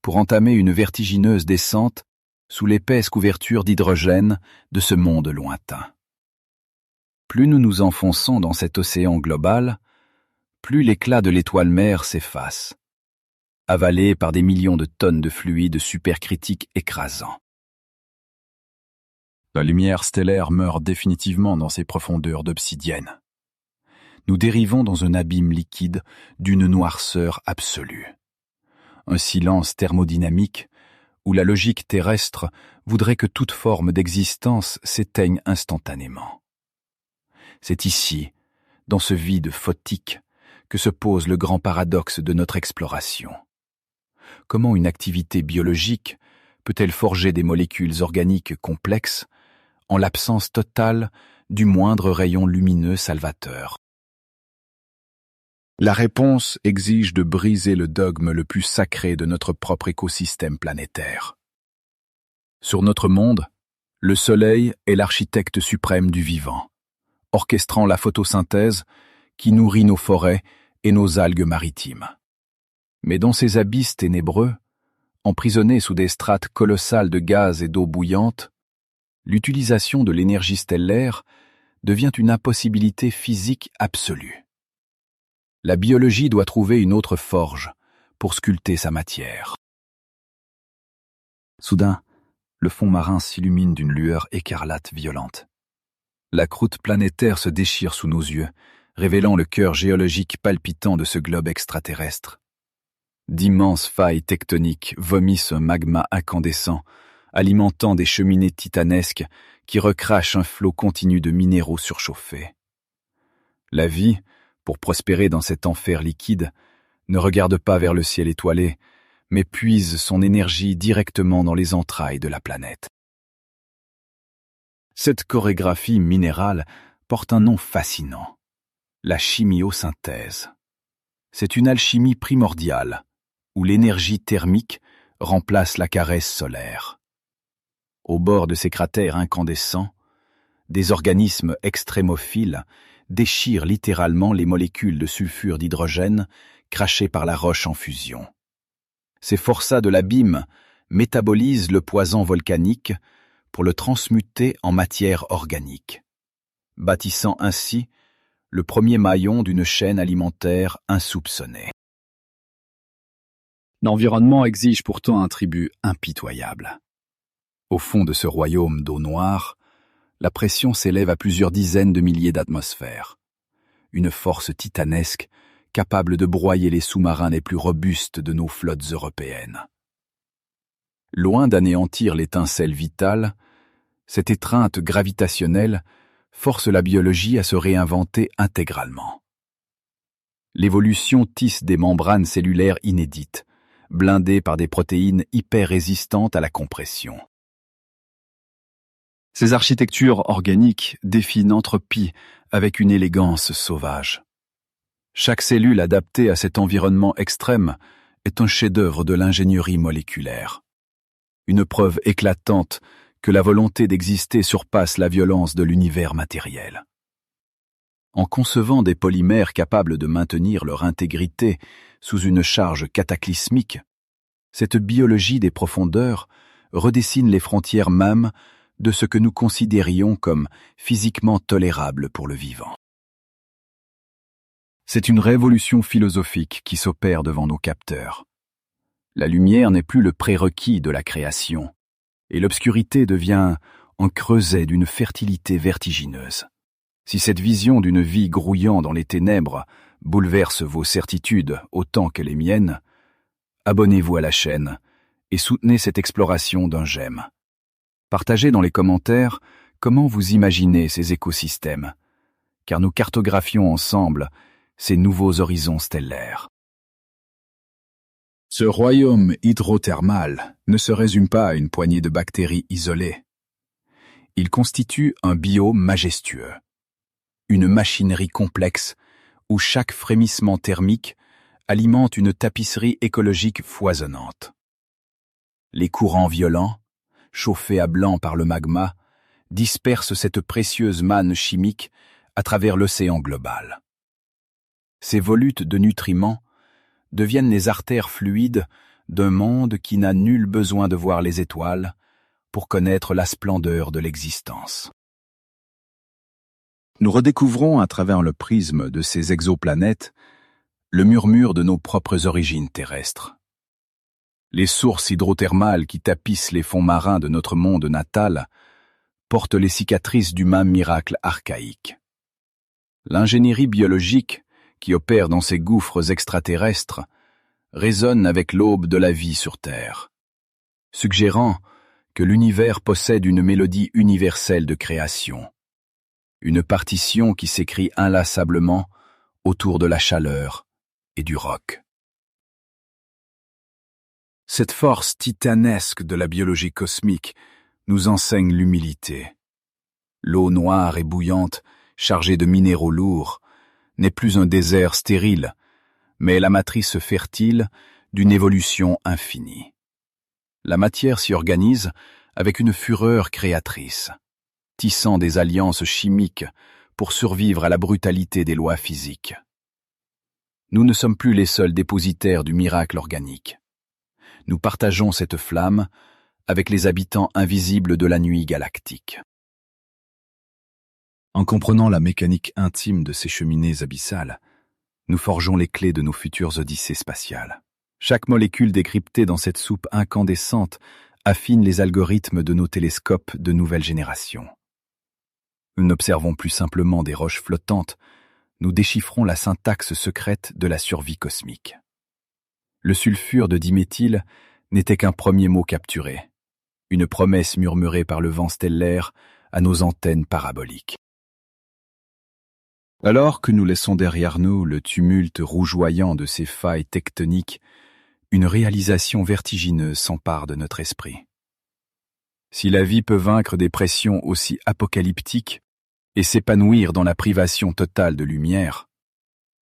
pour entamer une vertigineuse descente sous l'épaisse couverture d'hydrogène de ce monde lointain. Plus nous nous enfonçons dans cet océan global, plus l'éclat de l'étoile-mère s'efface, avalé par des millions de tonnes de fluide supercritique écrasant. La lumière stellaire meurt définitivement dans ces profondeurs d'obsidienne. nous dérivons dans un abîme liquide d'une noirceur absolue. Un silence thermodynamique où la logique terrestre voudrait que toute forme d'existence s'éteigne instantanément. C'est ici, dans ce vide photique, que se pose le grand paradoxe de notre exploration. Comment une activité biologique peut-elle forger des molécules organiques complexes en l'absence totale du moindre rayon lumineux salvateur? La réponse exige de briser le dogme le plus sacré de notre propre écosystème planétaire. Sur notre monde, le Soleil est l'architecte suprême du vivant, orchestrant la photosynthèse qui nourrit nos forêts et nos algues maritimes. Mais dans ces abysses ténébreux, emprisonnés sous des strates colossales de gaz et d'eau bouillante, l'utilisation de l'énergie stellaire devient une impossibilité physique absolue. La biologie doit trouver une autre forge pour sculpter sa matière. Soudain, le fond marin s'illumine d'une lueur écarlate violente. La croûte planétaire se déchire sous nos yeux, révélant le cœur géologique palpitant de ce globe extraterrestre. D'immenses failles tectoniques vomissent un magma incandescent, alimentant des cheminées titanesques qui recrachent un flot continu de minéraux surchauffés. La vie, pour prospérer dans cet enfer liquide, ne regarde pas vers le ciel étoilé, mais puise son énergie directement dans les entrailles de la planète. Cette chorégraphie minérale porte un nom fascinant, la chimiosynthèse. C'est une alchimie primordiale, où l'énergie thermique remplace la caresse solaire. Au bord de ces cratères incandescents, des organismes extrémophiles déchirent littéralement les molécules de sulfure d'hydrogène crachées par la roche en fusion. Ces forçats de l'abîme métabolisent le poison volcanique pour le transmuter en matière organique, bâtissant ainsi le premier maillon d'une chaîne alimentaire insoupçonnée. L'environnement exige pourtant un tribut impitoyable. Au fond de ce royaume d'eau noire, la pression s'élève à plusieurs dizaines de milliers d'atmosphères. Une force titanesque capable de broyer les sous-marins les plus robustes de nos flottes européennes. Loin d'anéantir l'étincelle vitale, cette étreinte gravitationnelle force la biologie à se réinventer intégralement. L'évolution tisse des membranes cellulaires inédites, blindées par des protéines hyper résistantes à la compression. Ces architectures organiques défient l'entropie avec une élégance sauvage. Chaque cellule adaptée à cet environnement extrême est un chef-d'œuvre de l'ingénierie moléculaire. Une preuve éclatante que la volonté d'exister surpasse la violence de l'univers matériel. En concevant des polymères capables de maintenir leur intégrité sous une charge cataclysmique, cette biologie des profondeurs redessine les frontières mêmes de ce que nous considérions comme physiquement tolérable pour le vivant. C'est une révolution philosophique qui s'opère devant nos capteurs. La lumière n'est plus le prérequis de la création, et l'obscurité devient un creuset d'une fertilité vertigineuse. Si cette vision d'une vie grouillant dans les ténèbres bouleverse vos certitudes autant que les miennes, abonnez-vous à la chaîne et soutenez cette exploration d'un j'aime. Partagez dans les commentaires comment vous imaginez ces écosystèmes, car nous cartographions ensemble ces nouveaux horizons stellaires. Ce royaume hydrothermal ne se résume pas à une poignée de bactéries isolées. Il constitue un biome majestueux, une machinerie complexe où chaque frémissement thermique alimente une tapisserie écologique foisonnante. Les courants violents, chauffés à blanc par le magma, dispersent cette précieuse manne chimique à travers l'océan global. Ces volutes de nutriments deviennent les artères fluides d'un monde qui n'a nul besoin de voir les étoiles pour connaître la splendeur de l'existence. Nous redécouvrons à travers le prisme de ces exoplanètes le murmure de nos propres origines terrestres. Les sources hydrothermales qui tapissent les fonds marins de notre monde natal portent les cicatrices du même miracle archaïque. L'ingénierie biologique, qui opère dans ces gouffres extraterrestres, résonne avec l'aube de la vie sur Terre, suggérant que l'univers possède une mélodie universelle de création, une partition qui s'écrit inlassablement autour de la chaleur et du roc. Cette force titanesque de la biologie cosmique nous enseigne l'humilité. L'eau noire et bouillante, chargée de minéraux lourds, n'est plus un désert stérile, mais la matrice fertile d'une évolution infinie. La matière s'y organise avec une fureur créatrice, tissant des alliances chimiques pour survivre à la brutalité des lois physiques. Nous ne sommes plus les seuls dépositaires du miracle organique. Nous partageons cette flamme avec les habitants invisibles de la nuit galactique. En comprenant la mécanique intime de ces cheminées abyssales, nous forgeons les clés de nos futures odyssées spatiales. Chaque molécule décryptée dans cette soupe incandescente affine les algorithmes de nos télescopes de nouvelle génération. Nous n'observons plus simplement des roches flottantes, nous déchiffrons la syntaxe secrète de la survie cosmique. Le sulfure de diméthyle n'était qu'un premier mot capturé, une promesse murmurée par le vent stellaire à nos antennes paraboliques. Alors que nous laissons derrière nous le tumulte rougeoyant de ces failles tectoniques, une réalisation vertigineuse s'empare de notre esprit. Si la vie peut vaincre des pressions aussi apocalyptiques et s'épanouir dans la privation totale de lumière,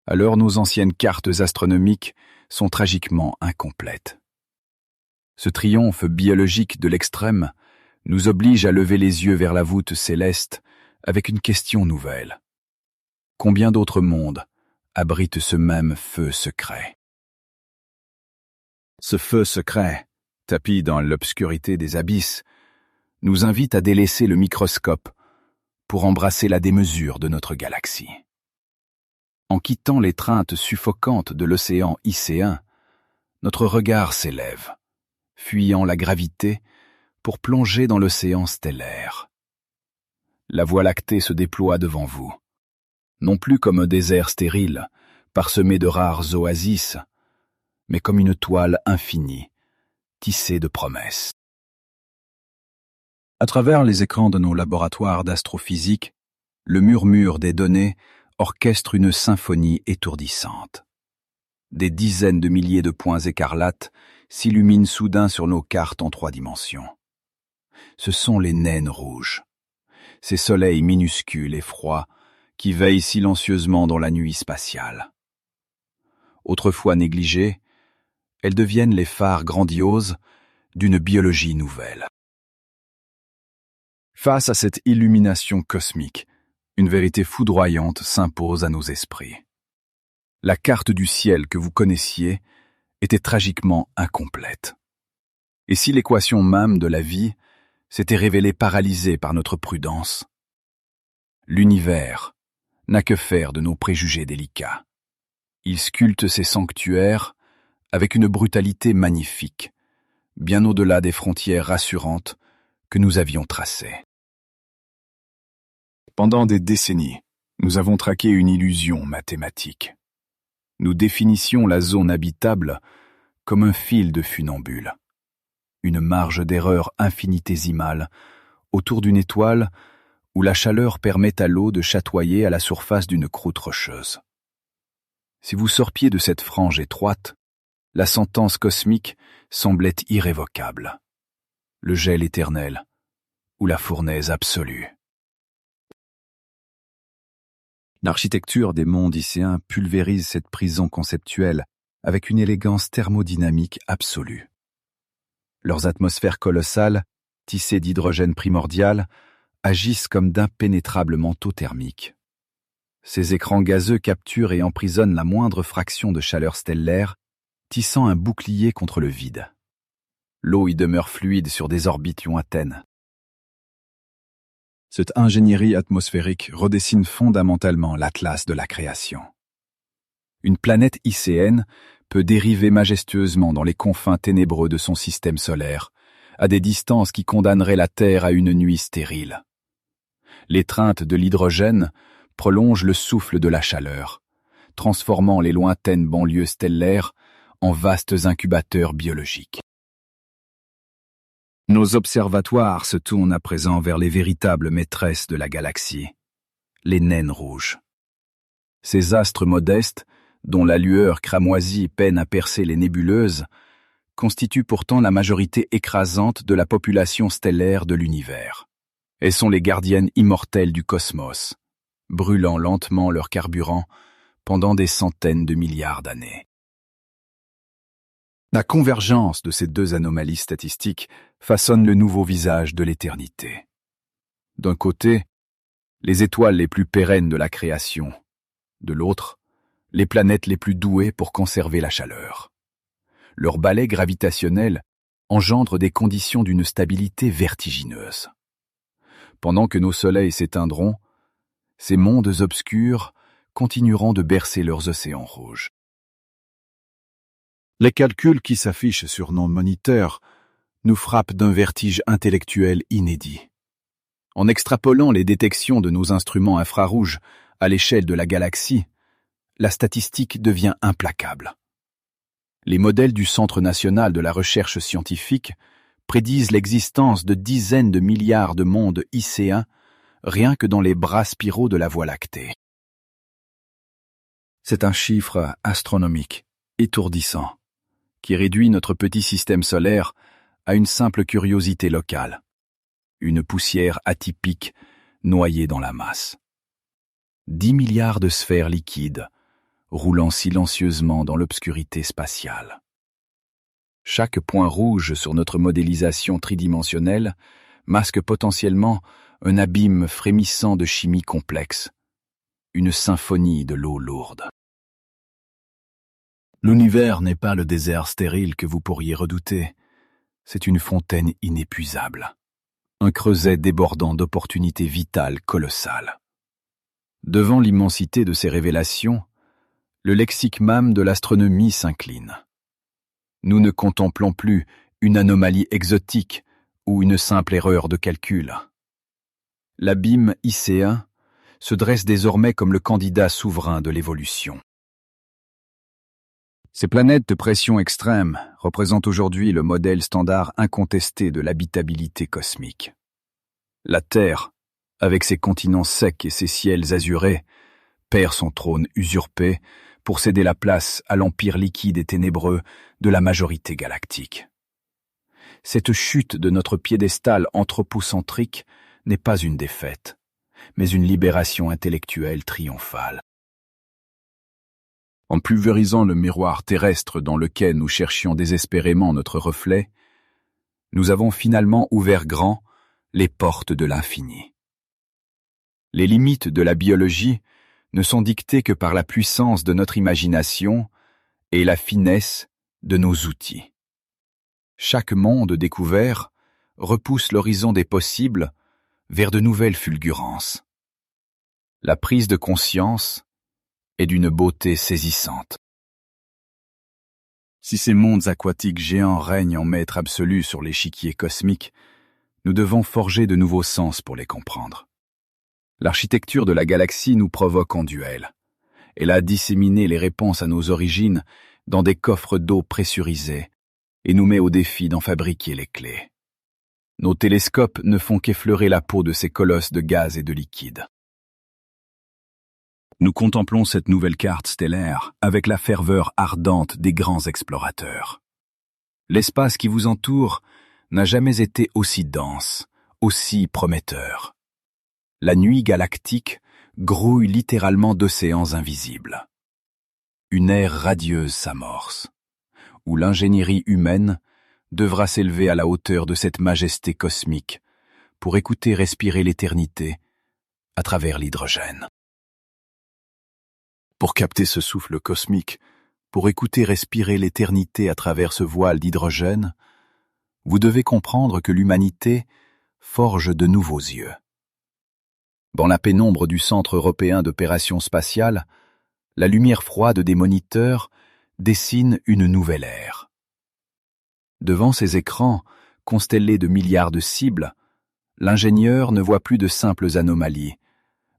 alors nos anciennes cartes astronomiques sont tragiquement incomplètes. Ce triomphe biologique de l'extrême nous oblige à lever les yeux vers la voûte céleste avec une question nouvelle. Combien d'autres mondes abritent ce même feu secret? Ce feu secret, tapi dans l'obscurité des abysses, nous invite à délaisser le microscope pour embrasser la démesure de notre galaxie. En quittant l'étreinte suffocante de l'océan icéen, notre regard s'élève, fuyant la gravité pour plonger dans l'océan stellaire. La Voie lactée se déploie devant vous, non plus comme un désert stérile, parsemé de rares oasis, mais comme une toile infinie, tissée de promesses. À travers les écrans de nos laboratoires d'astrophysique, le murmure des données orchestre une symphonie étourdissante. Des dizaines de milliers de points écarlates s'illuminent soudain sur nos cartes en 3 dimensions. Ce sont les naines rouges, ces soleils minuscules et froids qui veillent silencieusement dans la nuit spatiale. Autrefois négligées, elles deviennent les phares grandioses d'une biologie nouvelle. Face à cette illumination cosmique, une vérité foudroyante s'impose à nos esprits. La carte du ciel que vous connaissiez était tragiquement incomplète. Et si l'équation même de la vie s'était révélée paralysée par notre prudence? L'univers n'a que faire de nos préjugés délicats. Il sculpte ses sanctuaires avec une brutalité magnifique, bien au-delà des frontières rassurantes que nous avions tracées. Pendant des décennies, nous avons traqué une illusion mathématique. Nous définissions la zone habitable comme un fil de funambule, une marge d'erreur infinitésimale autour d'une étoile où la chaleur permet à l'eau de chatoyer à la surface d'une croûte rocheuse. Si vous sortiez de cette frange étroite, la sentence cosmique semblait irrévocable, le gel éternel ou la fournaise absolue. L'architecture des mondes icéens pulvérise cette prison conceptuelle avec une élégance thermodynamique absolue. Leurs atmosphères colossales, tissées d'hydrogène primordial, agissent comme d'impénétrables manteaux thermiques. Ces écrans gazeux capturent et emprisonnent la moindre fraction de chaleur stellaire, tissant un bouclier contre le vide. L'eau y demeure fluide sur des orbites lointaines. Cette ingénierie atmosphérique redessine fondamentalement l'atlas de la création. Une planète icéenne peut dériver majestueusement dans les confins ténébreux de son système solaire, à des distances qui condamneraient la Terre à une nuit stérile. L'étreinte de l'hydrogène prolonge le souffle de la chaleur, transformant les lointaines banlieues stellaires en vastes incubateurs biologiques. Nos observatoires se tournent à présent vers les véritables maîtresses de la galaxie, les naines rouges. Ces astres modestes, dont la lueur cramoisie peine à percer les nébuleuses, constituent pourtant la majorité écrasante de la population stellaire de l'univers. Elles sont les gardiennes immortelles du cosmos, brûlant lentement leur carburant pendant des centaines de milliards d'années. La convergence de ces deux anomalies statistiques façonne le nouveau visage de l'éternité. D'un côté, les étoiles les plus pérennes de la création, de l'autre, les planètes les plus douées pour conserver la chaleur. Leur balai gravitationnel engendre des conditions d'une stabilité vertigineuse. Pendant que nos soleils s'éteindront, ces mondes obscurs continueront de bercer leurs océans rouges. Les calculs qui s'affichent sur nos moniteurs nous frappent d'un vertige intellectuel inédit. En extrapolant les détections de nos instruments infrarouges à l'échelle de la galaxie, la statistique devient implacable. Les modèles du Centre national de la recherche scientifique prédisent l'existence de dizaines de milliards de mondes icéens rien que dans les bras spiraux de la Voie lactée. C'est un chiffre astronomique, étourdissant, qui réduit notre petit système solaire à une simple curiosité locale, une poussière atypique noyée dans la masse. 10 milliards de sphères liquides, roulant silencieusement dans l'obscurité spatiale. Chaque point rouge sur notre modélisation tridimensionnelle masque potentiellement un abîme frémissant de chimie complexe, une symphonie de l'eau lourde. L'univers n'est pas le désert stérile que vous pourriez redouter, c'est une fontaine inépuisable, un creuset débordant d'opportunités vitales colossales. Devant l'immensité de ces révélations, le lexique même de l'astronomie s'incline. Nous ne contemplons plus une anomalie exotique ou une simple erreur de calcul. L'abîme icéen se dresse désormais comme le candidat souverain de l'évolution. Ces planètes de pression extrême représentent aujourd'hui le modèle standard incontesté de l'habitabilité cosmique. La Terre, avec ses continents secs et ses ciels azurés, perd son trône usurpé pour céder la place à l'empire liquide et ténébreux de la majorité galactique. Cette chute de notre piédestal anthropocentrique n'est pas une défaite, mais une libération intellectuelle triomphale. En pulvérisant le miroir terrestre dans lequel nous cherchions désespérément notre reflet, nous avons finalement ouvert grand les portes de l'infini. Les limites de la biologie ne sont dictées que par la puissance de notre imagination et la finesse de nos outils. Chaque monde découvert repousse l'horizon des possibles vers de nouvelles fulgurances. La prise de conscience est d'une beauté saisissante. Si ces mondes aquatiques géants règnent en maître absolu sur l'échiquier cosmique, nous devons forger de nouveaux sens pour les comprendre. L'architecture de la galaxie nous provoque en duel. Elle a disséminé les réponses à nos origines dans des coffres d'eau pressurisés et nous met au défi d'en fabriquer les clés. Nos télescopes ne font qu'effleurer la peau de ces colosses de gaz et de liquide. Nous contemplons cette nouvelle carte stellaire avec la ferveur ardente des grands explorateurs. L'espace qui vous entoure n'a jamais été aussi dense, aussi prometteur. La nuit galactique grouille littéralement d'océans invisibles. Une ère radieuse s'amorce, où l'ingénierie humaine devra s'élever à la hauteur de cette majesté cosmique pour écouter respirer l'éternité à travers l'hydrogène. Pour capter ce souffle cosmique, pour écouter respirer l'éternité à travers ce voile d'hydrogène, vous devez comprendre que l'humanité forge de nouveaux yeux. Dans la pénombre du Centre européen d'opérations spatiales, la lumière froide des moniteurs dessine une nouvelle ère. Devant ces écrans, constellés de milliards de cibles, l'ingénieur ne voit plus de simples anomalies,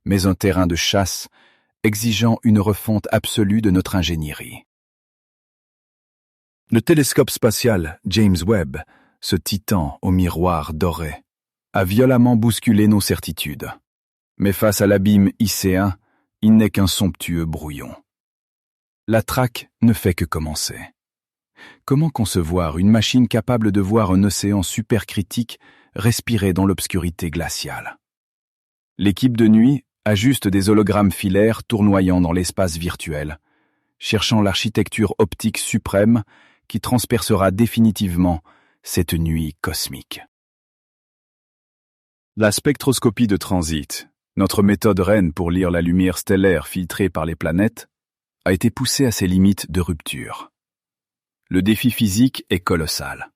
mais un terrain de chasse exigeant une refonte absolue de notre ingénierie. Le télescope spatial James Webb, ce titan au miroir doré, a violemment bousculé nos certitudes. Mais face à l'abîme icéen, il n'est qu'un somptueux brouillon. La traque ne fait que commencer. Comment concevoir une machine capable de voir un océan supercritique respirer dans l'obscurité glaciale? L'équipe de nuit ajuste des hologrammes filaires tournoyant dans l'espace virtuel, cherchant l'architecture optique suprême qui transpercera définitivement cette nuit cosmique. La spectroscopie de transit, notre méthode reine pour lire la lumière stellaire filtrée par les planètes, a été poussée à ses limites de rupture. Le défi physique est colossal.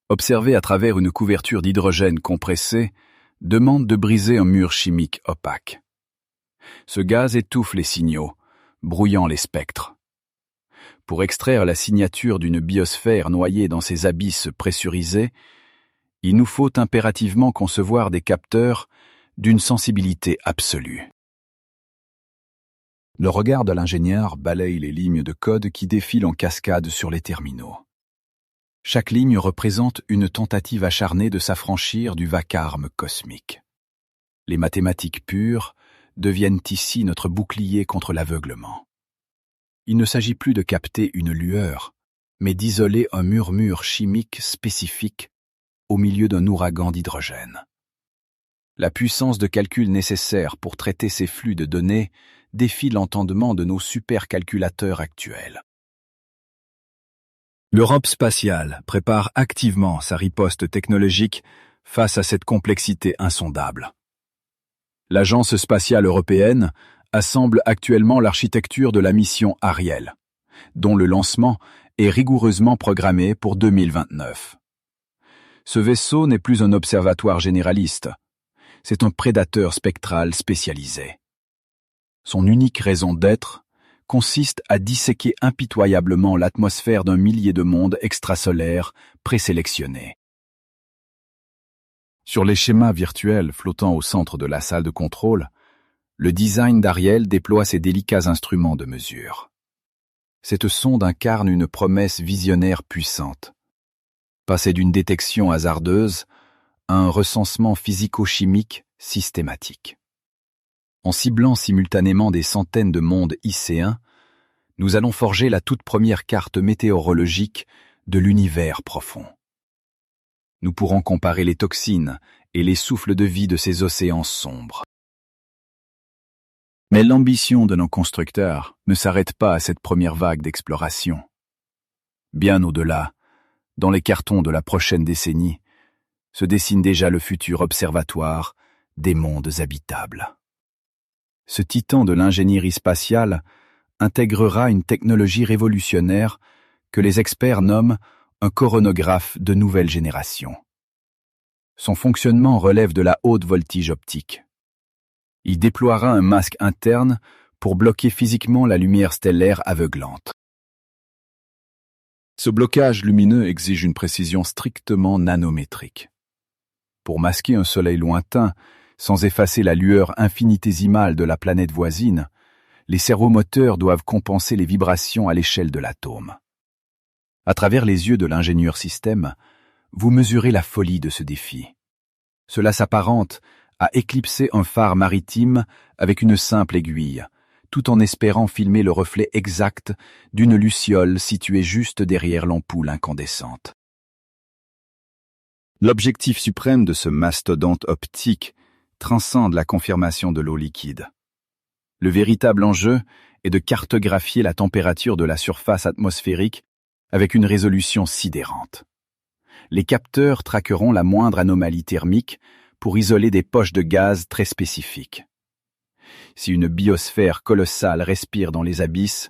Observer à travers une couverture d'hydrogène compressé demande de briser un mur chimique opaque. Ce gaz étouffe les signaux, brouillant les spectres. Pour extraire la signature d'une biosphère noyée dans ces abysses pressurisés, il nous faut impérativement concevoir des capteurs d'une sensibilité absolue. Le regard de l'ingénieur balaye les lignes de code qui défilent en cascade sur les terminaux. Chaque ligne représente une tentative acharnée de s'affranchir du vacarme cosmique. Les mathématiques pures deviennent ici notre bouclier contre l'aveuglement. Il ne s'agit plus de capter une lueur, mais d'isoler un murmure chimique spécifique au milieu d'un ouragan d'hydrogène. La puissance de calcul nécessaire pour traiter ces flux de données défie l'entendement de nos supercalculateurs actuels. L'Europe spatiale prépare activement sa riposte technologique face à cette complexité insondable. L'Agence spatiale européenne assemble actuellement l'architecture de la mission Ariel, dont le lancement est rigoureusement programmé pour 2029. Ce vaisseau n'est plus un observatoire généraliste, c'est un prédateur spectral spécialisé. Son unique raison d'être consiste à disséquer impitoyablement l'atmosphère d'un millier de mondes extrasolaires présélectionnés. Sur les schémas virtuels flottant au centre de la salle de contrôle, le design d'Ariel déploie ses délicats instruments de mesure. Cette sonde incarne une promesse visionnaire puissante. Passer d'une détection hasardeuse à un recensement physico-chimique systématique. En ciblant simultanément des centaines de mondes icéens, nous allons forger la toute première carte météorologique de l'univers profond. Nous pourrons comparer les toxines et les souffles de vie de ces océans sombres. Mais l'ambition de nos constructeurs ne s'arrête pas à cette première vague d'exploration. Bien au-delà, dans les cartons de la prochaine décennie, se dessine déjà le futur observatoire des mondes habitables. Ce titan de l'ingénierie spatiale intégrera une technologie révolutionnaire que les experts nomment un coronographe de nouvelle génération. Son fonctionnement relève de la haute voltige optique. Il déploiera un masque interne pour bloquer physiquement la lumière stellaire aveuglante. Ce blocage lumineux exige une précision strictement nanométrique. Pour masquer un soleil lointain, sans effacer la lueur infinitésimale de la planète voisine, les servomoteurs doivent compenser les vibrations à l'échelle de l'atome. À travers les yeux de l'ingénieur système, vous mesurez la folie de ce défi. Cela s'apparente à éclipser un phare maritime avec une simple aiguille, tout en espérant filmer le reflet exact d'une luciole située juste derrière l'ampoule incandescente. L'objectif suprême de ce mastodonte optique transcende la confirmation de l'eau liquide. Le véritable enjeu est de cartographier la température de la surface atmosphérique avec une résolution sidérante. Les capteurs traqueront la moindre anomalie thermique pour isoler des poches de gaz très spécifiques. Si une biosphère colossale respire dans les abysses,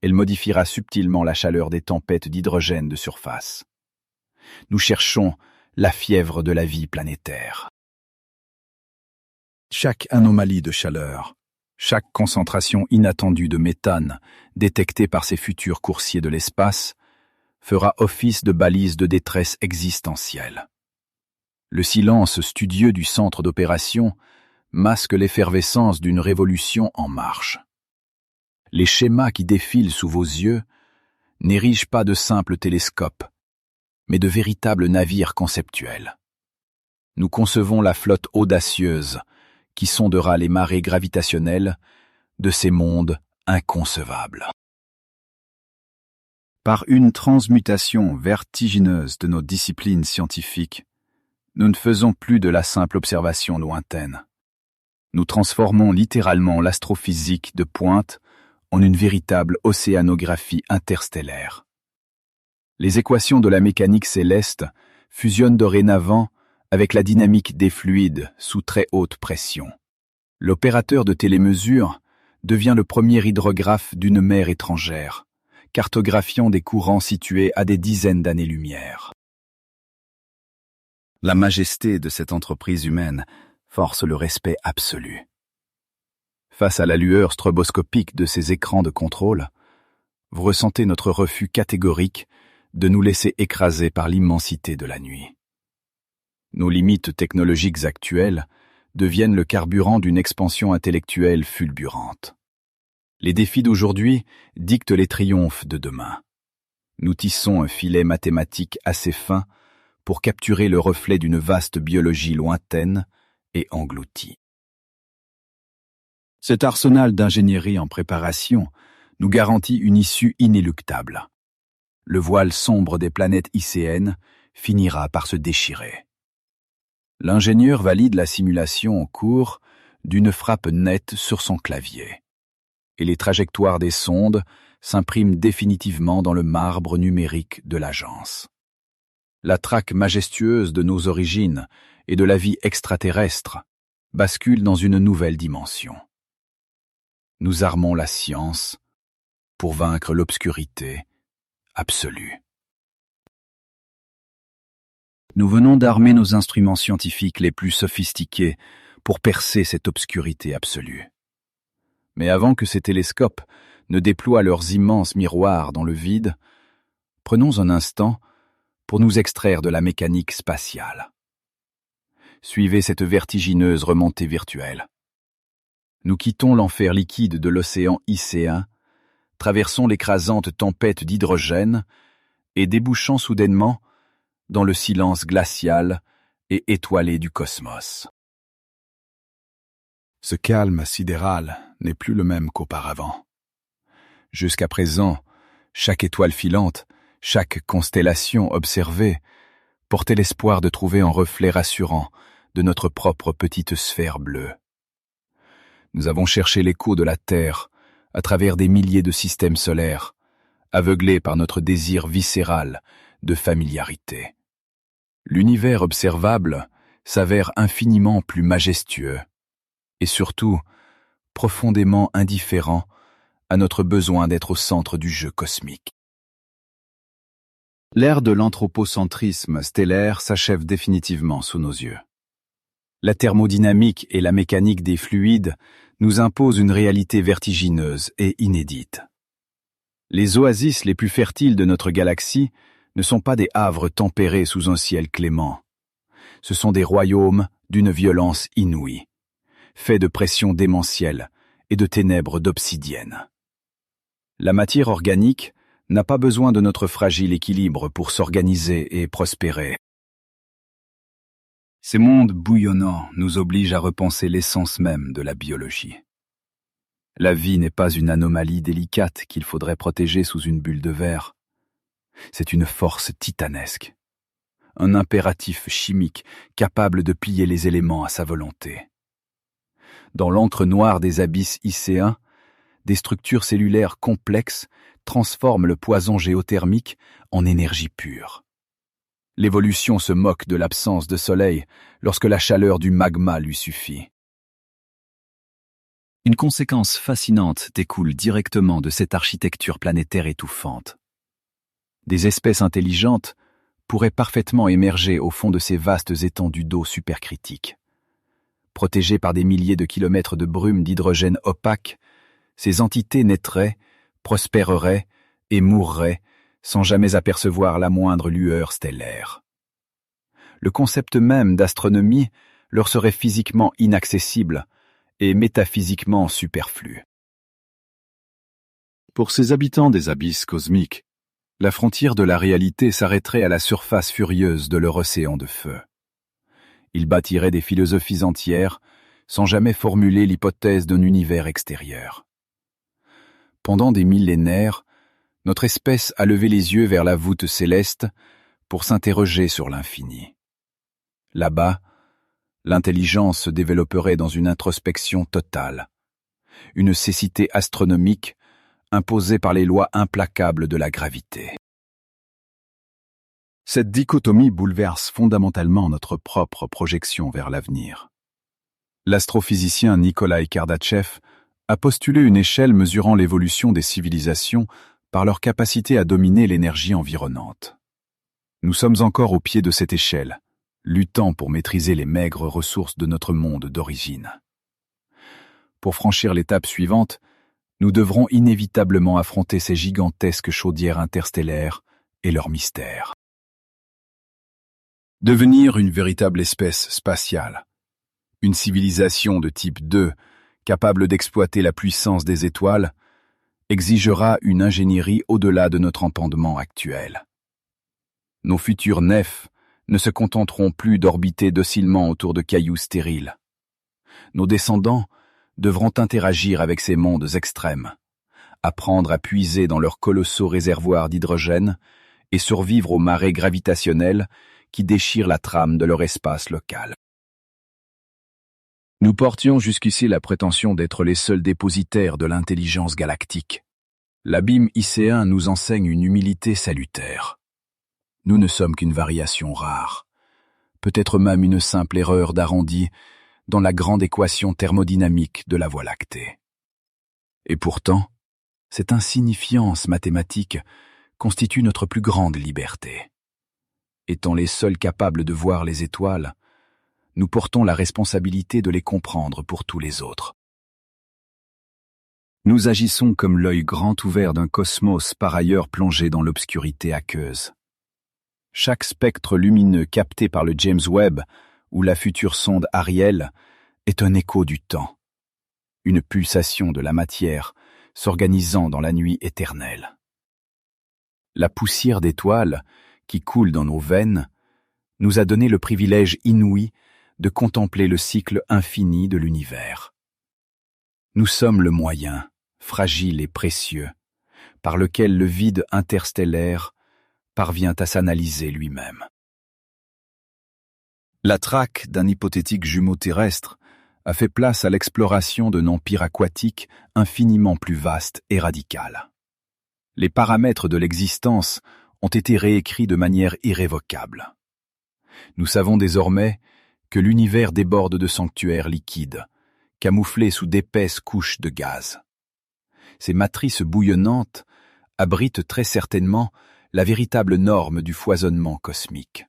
elle modifiera subtilement la chaleur des tempêtes d'hydrogène de surface. Nous cherchons la fièvre de la vie planétaire. Chaque anomalie de chaleur, chaque concentration inattendue de méthane détectée par ces futurs coursiers de l'espace fera office de balise de détresse existentielle. Le silence studieux du centre d'opération masque l'effervescence d'une révolution en marche. Les schémas qui défilent sous vos yeux n'érigent pas de simples télescopes, mais de véritables navires conceptuels. Nous concevons la flotte audacieuse qui sondera les marées gravitationnelles de ces mondes inconcevables. Par une transmutation vertigineuse de nos disciplines scientifiques, nous ne faisons plus de la simple observation lointaine. Nous transformons littéralement l'astrophysique de pointe en une véritable océanographie interstellaire. Les équations de la mécanique céleste fusionnent dorénavant avec la dynamique des fluides sous très haute pression. L'opérateur de télémesure devient le premier hydrographe d'une mer étrangère, cartographiant des courants situés à des dizaines d'années-lumière. La majesté de cette entreprise humaine force le respect absolu. Face à la lueur stroboscopique de ces écrans de contrôle, vous ressentez notre refus catégorique de nous laisser écraser par l'immensité de la nuit. Nos limites technologiques actuelles deviennent le carburant d'une expansion intellectuelle fulgurante. Les défis d'aujourd'hui dictent les triomphes de demain. Nous tissons un filet mathématique assez fin pour capturer le reflet d'une vaste biologie lointaine et engloutie. Cet arsenal d'ingénierie en préparation nous garantit une issue inéluctable. Le voile sombre des planètes icéennes finira par se déchirer. L'ingénieur valide la simulation en cours d'une frappe nette sur son clavier. Et les trajectoires des sondes s'impriment définitivement dans le marbre numérique de l'agence. La traque majestueuse de nos origines et de la vie extraterrestre bascule dans une nouvelle dimension. Nous armons la science pour vaincre l'obscurité absolue. Nous venons d'armer nos instruments scientifiques les plus sophistiqués pour percer cette obscurité absolue. Mais avant que ces télescopes ne déploient leurs immenses miroirs dans le vide, prenons un instant pour nous extraire de la mécanique spatiale. Suivez cette vertigineuse remontée virtuelle. Nous quittons l'enfer liquide de l'océan icéen, traversons l'écrasante tempête d'hydrogène et débouchons soudainement dans le silence glacial et étoilé du cosmos. Ce calme sidéral n'est plus le même qu'auparavant. Jusqu'à présent, chaque étoile filante, chaque constellation observée, portait l'espoir de trouver un reflet rassurant de notre propre petite sphère bleue. Nous avons cherché l'écho de la Terre à travers des milliers de systèmes solaires, aveuglés par notre désir viscéral de familiarité. L'univers observable s'avère infiniment plus majestueux et surtout profondément indifférent à notre besoin d'être au centre du jeu cosmique. L'ère de l'anthropocentrisme stellaire s'achève définitivement sous nos yeux. La thermodynamique et la mécanique des fluides nous imposent une réalité vertigineuse et inédite. Les oasis les plus fertiles de notre galaxie ne sont pas des havres tempérés sous un ciel clément. Ce sont des royaumes d'une violence inouïe, faits de pression démentielle et de ténèbres d'obsidienne. La matière organique n'a pas besoin de notre fragile équilibre pour s'organiser et prospérer. Ces mondes bouillonnants nous obligent à repenser l'essence même de la biologie. La vie n'est pas une anomalie délicate qu'il faudrait protéger sous une bulle de verre. C'est une force titanesque, un impératif chimique capable de plier les éléments à sa volonté. Dans l'encre noire des abysses icéens, des structures cellulaires complexes transforment le poison géothermique en énergie pure. L'évolution se moque de l'absence de soleil lorsque la chaleur du magma lui suffit. Une conséquence fascinante découle directement de cette architecture planétaire étouffante. Des espèces intelligentes pourraient parfaitement émerger au fond de ces vastes étendues d'eau supercritiques. Protégées par des milliers de kilomètres de brume d'hydrogène opaque, ces entités naîtraient, prospéreraient et mourraient sans jamais apercevoir la moindre lueur stellaire. Le concept même d'astronomie leur serait physiquement inaccessible et métaphysiquement superflu. Pour ces habitants des abysses cosmiques, la frontière de la réalité s'arrêterait à la surface furieuse de leur océan de feu. Ils bâtiraient des philosophies entières sans jamais formuler l'hypothèse d'un univers extérieur. Pendant des millénaires, notre espèce a levé les yeux vers la voûte céleste pour s'interroger sur l'infini. Là-bas, l'intelligence se développerait dans une introspection totale, une cécité astronomique imposée par les lois implacables de la gravité. Cette dichotomie bouleverse fondamentalement notre propre projection vers l'avenir. L'astrophysicien Nikolai Kardashev a postulé une échelle mesurant l'évolution des civilisations par leur capacité à dominer l'énergie environnante. Nous sommes encore au pied de cette échelle, luttant pour maîtriser les maigres ressources de notre monde d'origine. Pour franchir l'étape suivante, nous devrons inévitablement affronter ces gigantesques chaudières interstellaires et leurs mystères. Devenir une véritable espèce spatiale, une civilisation de type 2, capable d'exploiter la puissance des étoiles, exigera une ingénierie au-delà de notre entendement actuel. Nos futurs nefs ne se contenteront plus d'orbiter docilement autour de cailloux stériles. Nos descendants devront interagir avec ces mondes extrêmes, apprendre à puiser dans leurs colossaux réservoirs d'hydrogène et survivre aux marées gravitationnelles qui déchirent la trame de leur espace local. Nous portions jusqu'ici la prétention d'être les seuls dépositaires de l'intelligence galactique. L'abîme icéen nous enseigne une humilité salutaire. Nous ne sommes qu'une variation rare, peut-être même une simple erreur d'arrondi dans la grande équation thermodynamique de la Voie lactée. Et pourtant, cette insignifiance mathématique constitue notre plus grande liberté. Étant les seuls capables de voir les étoiles, nous portons la responsabilité de les comprendre pour tous les autres. Nous agissons comme l'œil grand ouvert d'un cosmos par ailleurs plongé dans l'obscurité aqueuse. Chaque spectre lumineux capté par le James Webb ou la future sonde Ariel est un écho du temps, une pulsation de la matière s'organisant dans la nuit éternelle. La poussière d'étoiles qui coule dans nos veines nous a donné le privilège inouï de contempler le cycle infini de l'univers. Nous sommes le moyen, fragile et précieux, par lequel le vide interstellaire parvient à s'analyser lui-même. La traque d'un hypothétique jumeau terrestre a fait place à l'exploration d'un empire aquatique infiniment plus vaste et radical. Les paramètres de l'existence ont été réécrits de manière irrévocable. Nous savons désormais que l'univers déborde de sanctuaires liquides, camouflés sous d'épaisses couches de gaz. Ces matrices bouillonnantes abritent très certainement la véritable norme du foisonnement cosmique.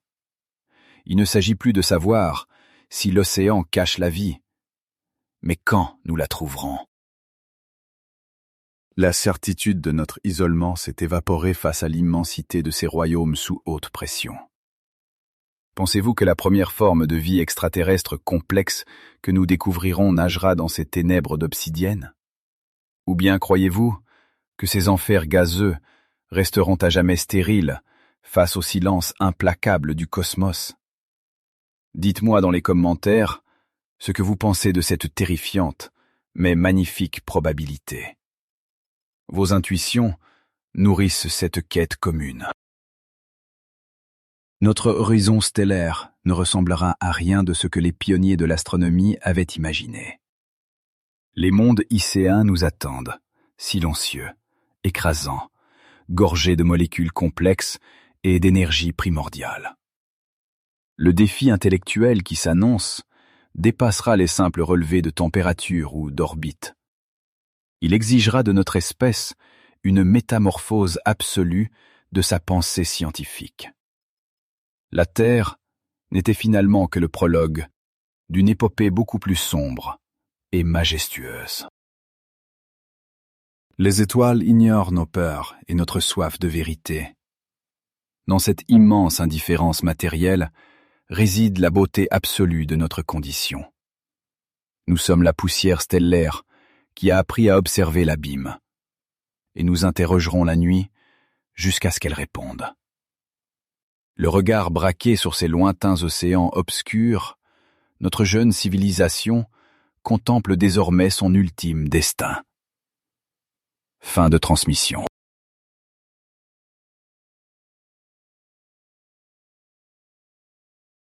Il ne s'agit plus de savoir si l'océan cache la vie, mais quand nous la trouverons. La certitude de notre isolement s'est évaporée face à l'immensité de ces royaumes sous haute pression. Pensez-vous que la première forme de vie extraterrestre complexe que nous découvrirons nagera dans ces ténèbres d'obsidienne? Ou bien croyez-vous que ces enfers gazeux resteront à jamais stériles face au silence implacable du cosmos? Dites-moi dans les commentaires ce que vous pensez de cette terrifiante mais magnifique probabilité. Vos intuitions nourrissent cette quête commune. Notre horizon stellaire ne ressemblera à rien de ce que les pionniers de l'astronomie avaient imaginé. Les mondes icéens nous attendent, silencieux, écrasants, gorgés de molécules complexes et d'énergie primordiale. Le défi intellectuel qui s'annonce dépassera les simples relevés de température ou d'orbite. Il exigera de notre espèce une métamorphose absolue de sa pensée scientifique. La Terre n'était finalement que le prologue d'une épopée beaucoup plus sombre et majestueuse. Les étoiles ignorent nos peurs et notre soif de vérité. Dans cette immense indifférence matérielle, réside la beauté absolue de notre condition. Nous sommes la poussière stellaire qui a appris à observer l'abîme, et nous interrogerons la nuit jusqu'à ce qu'elle réponde. Le regard braqué sur ces lointains océans obscurs, notre jeune civilisation contemple désormais son ultime destin. Fin de transmission.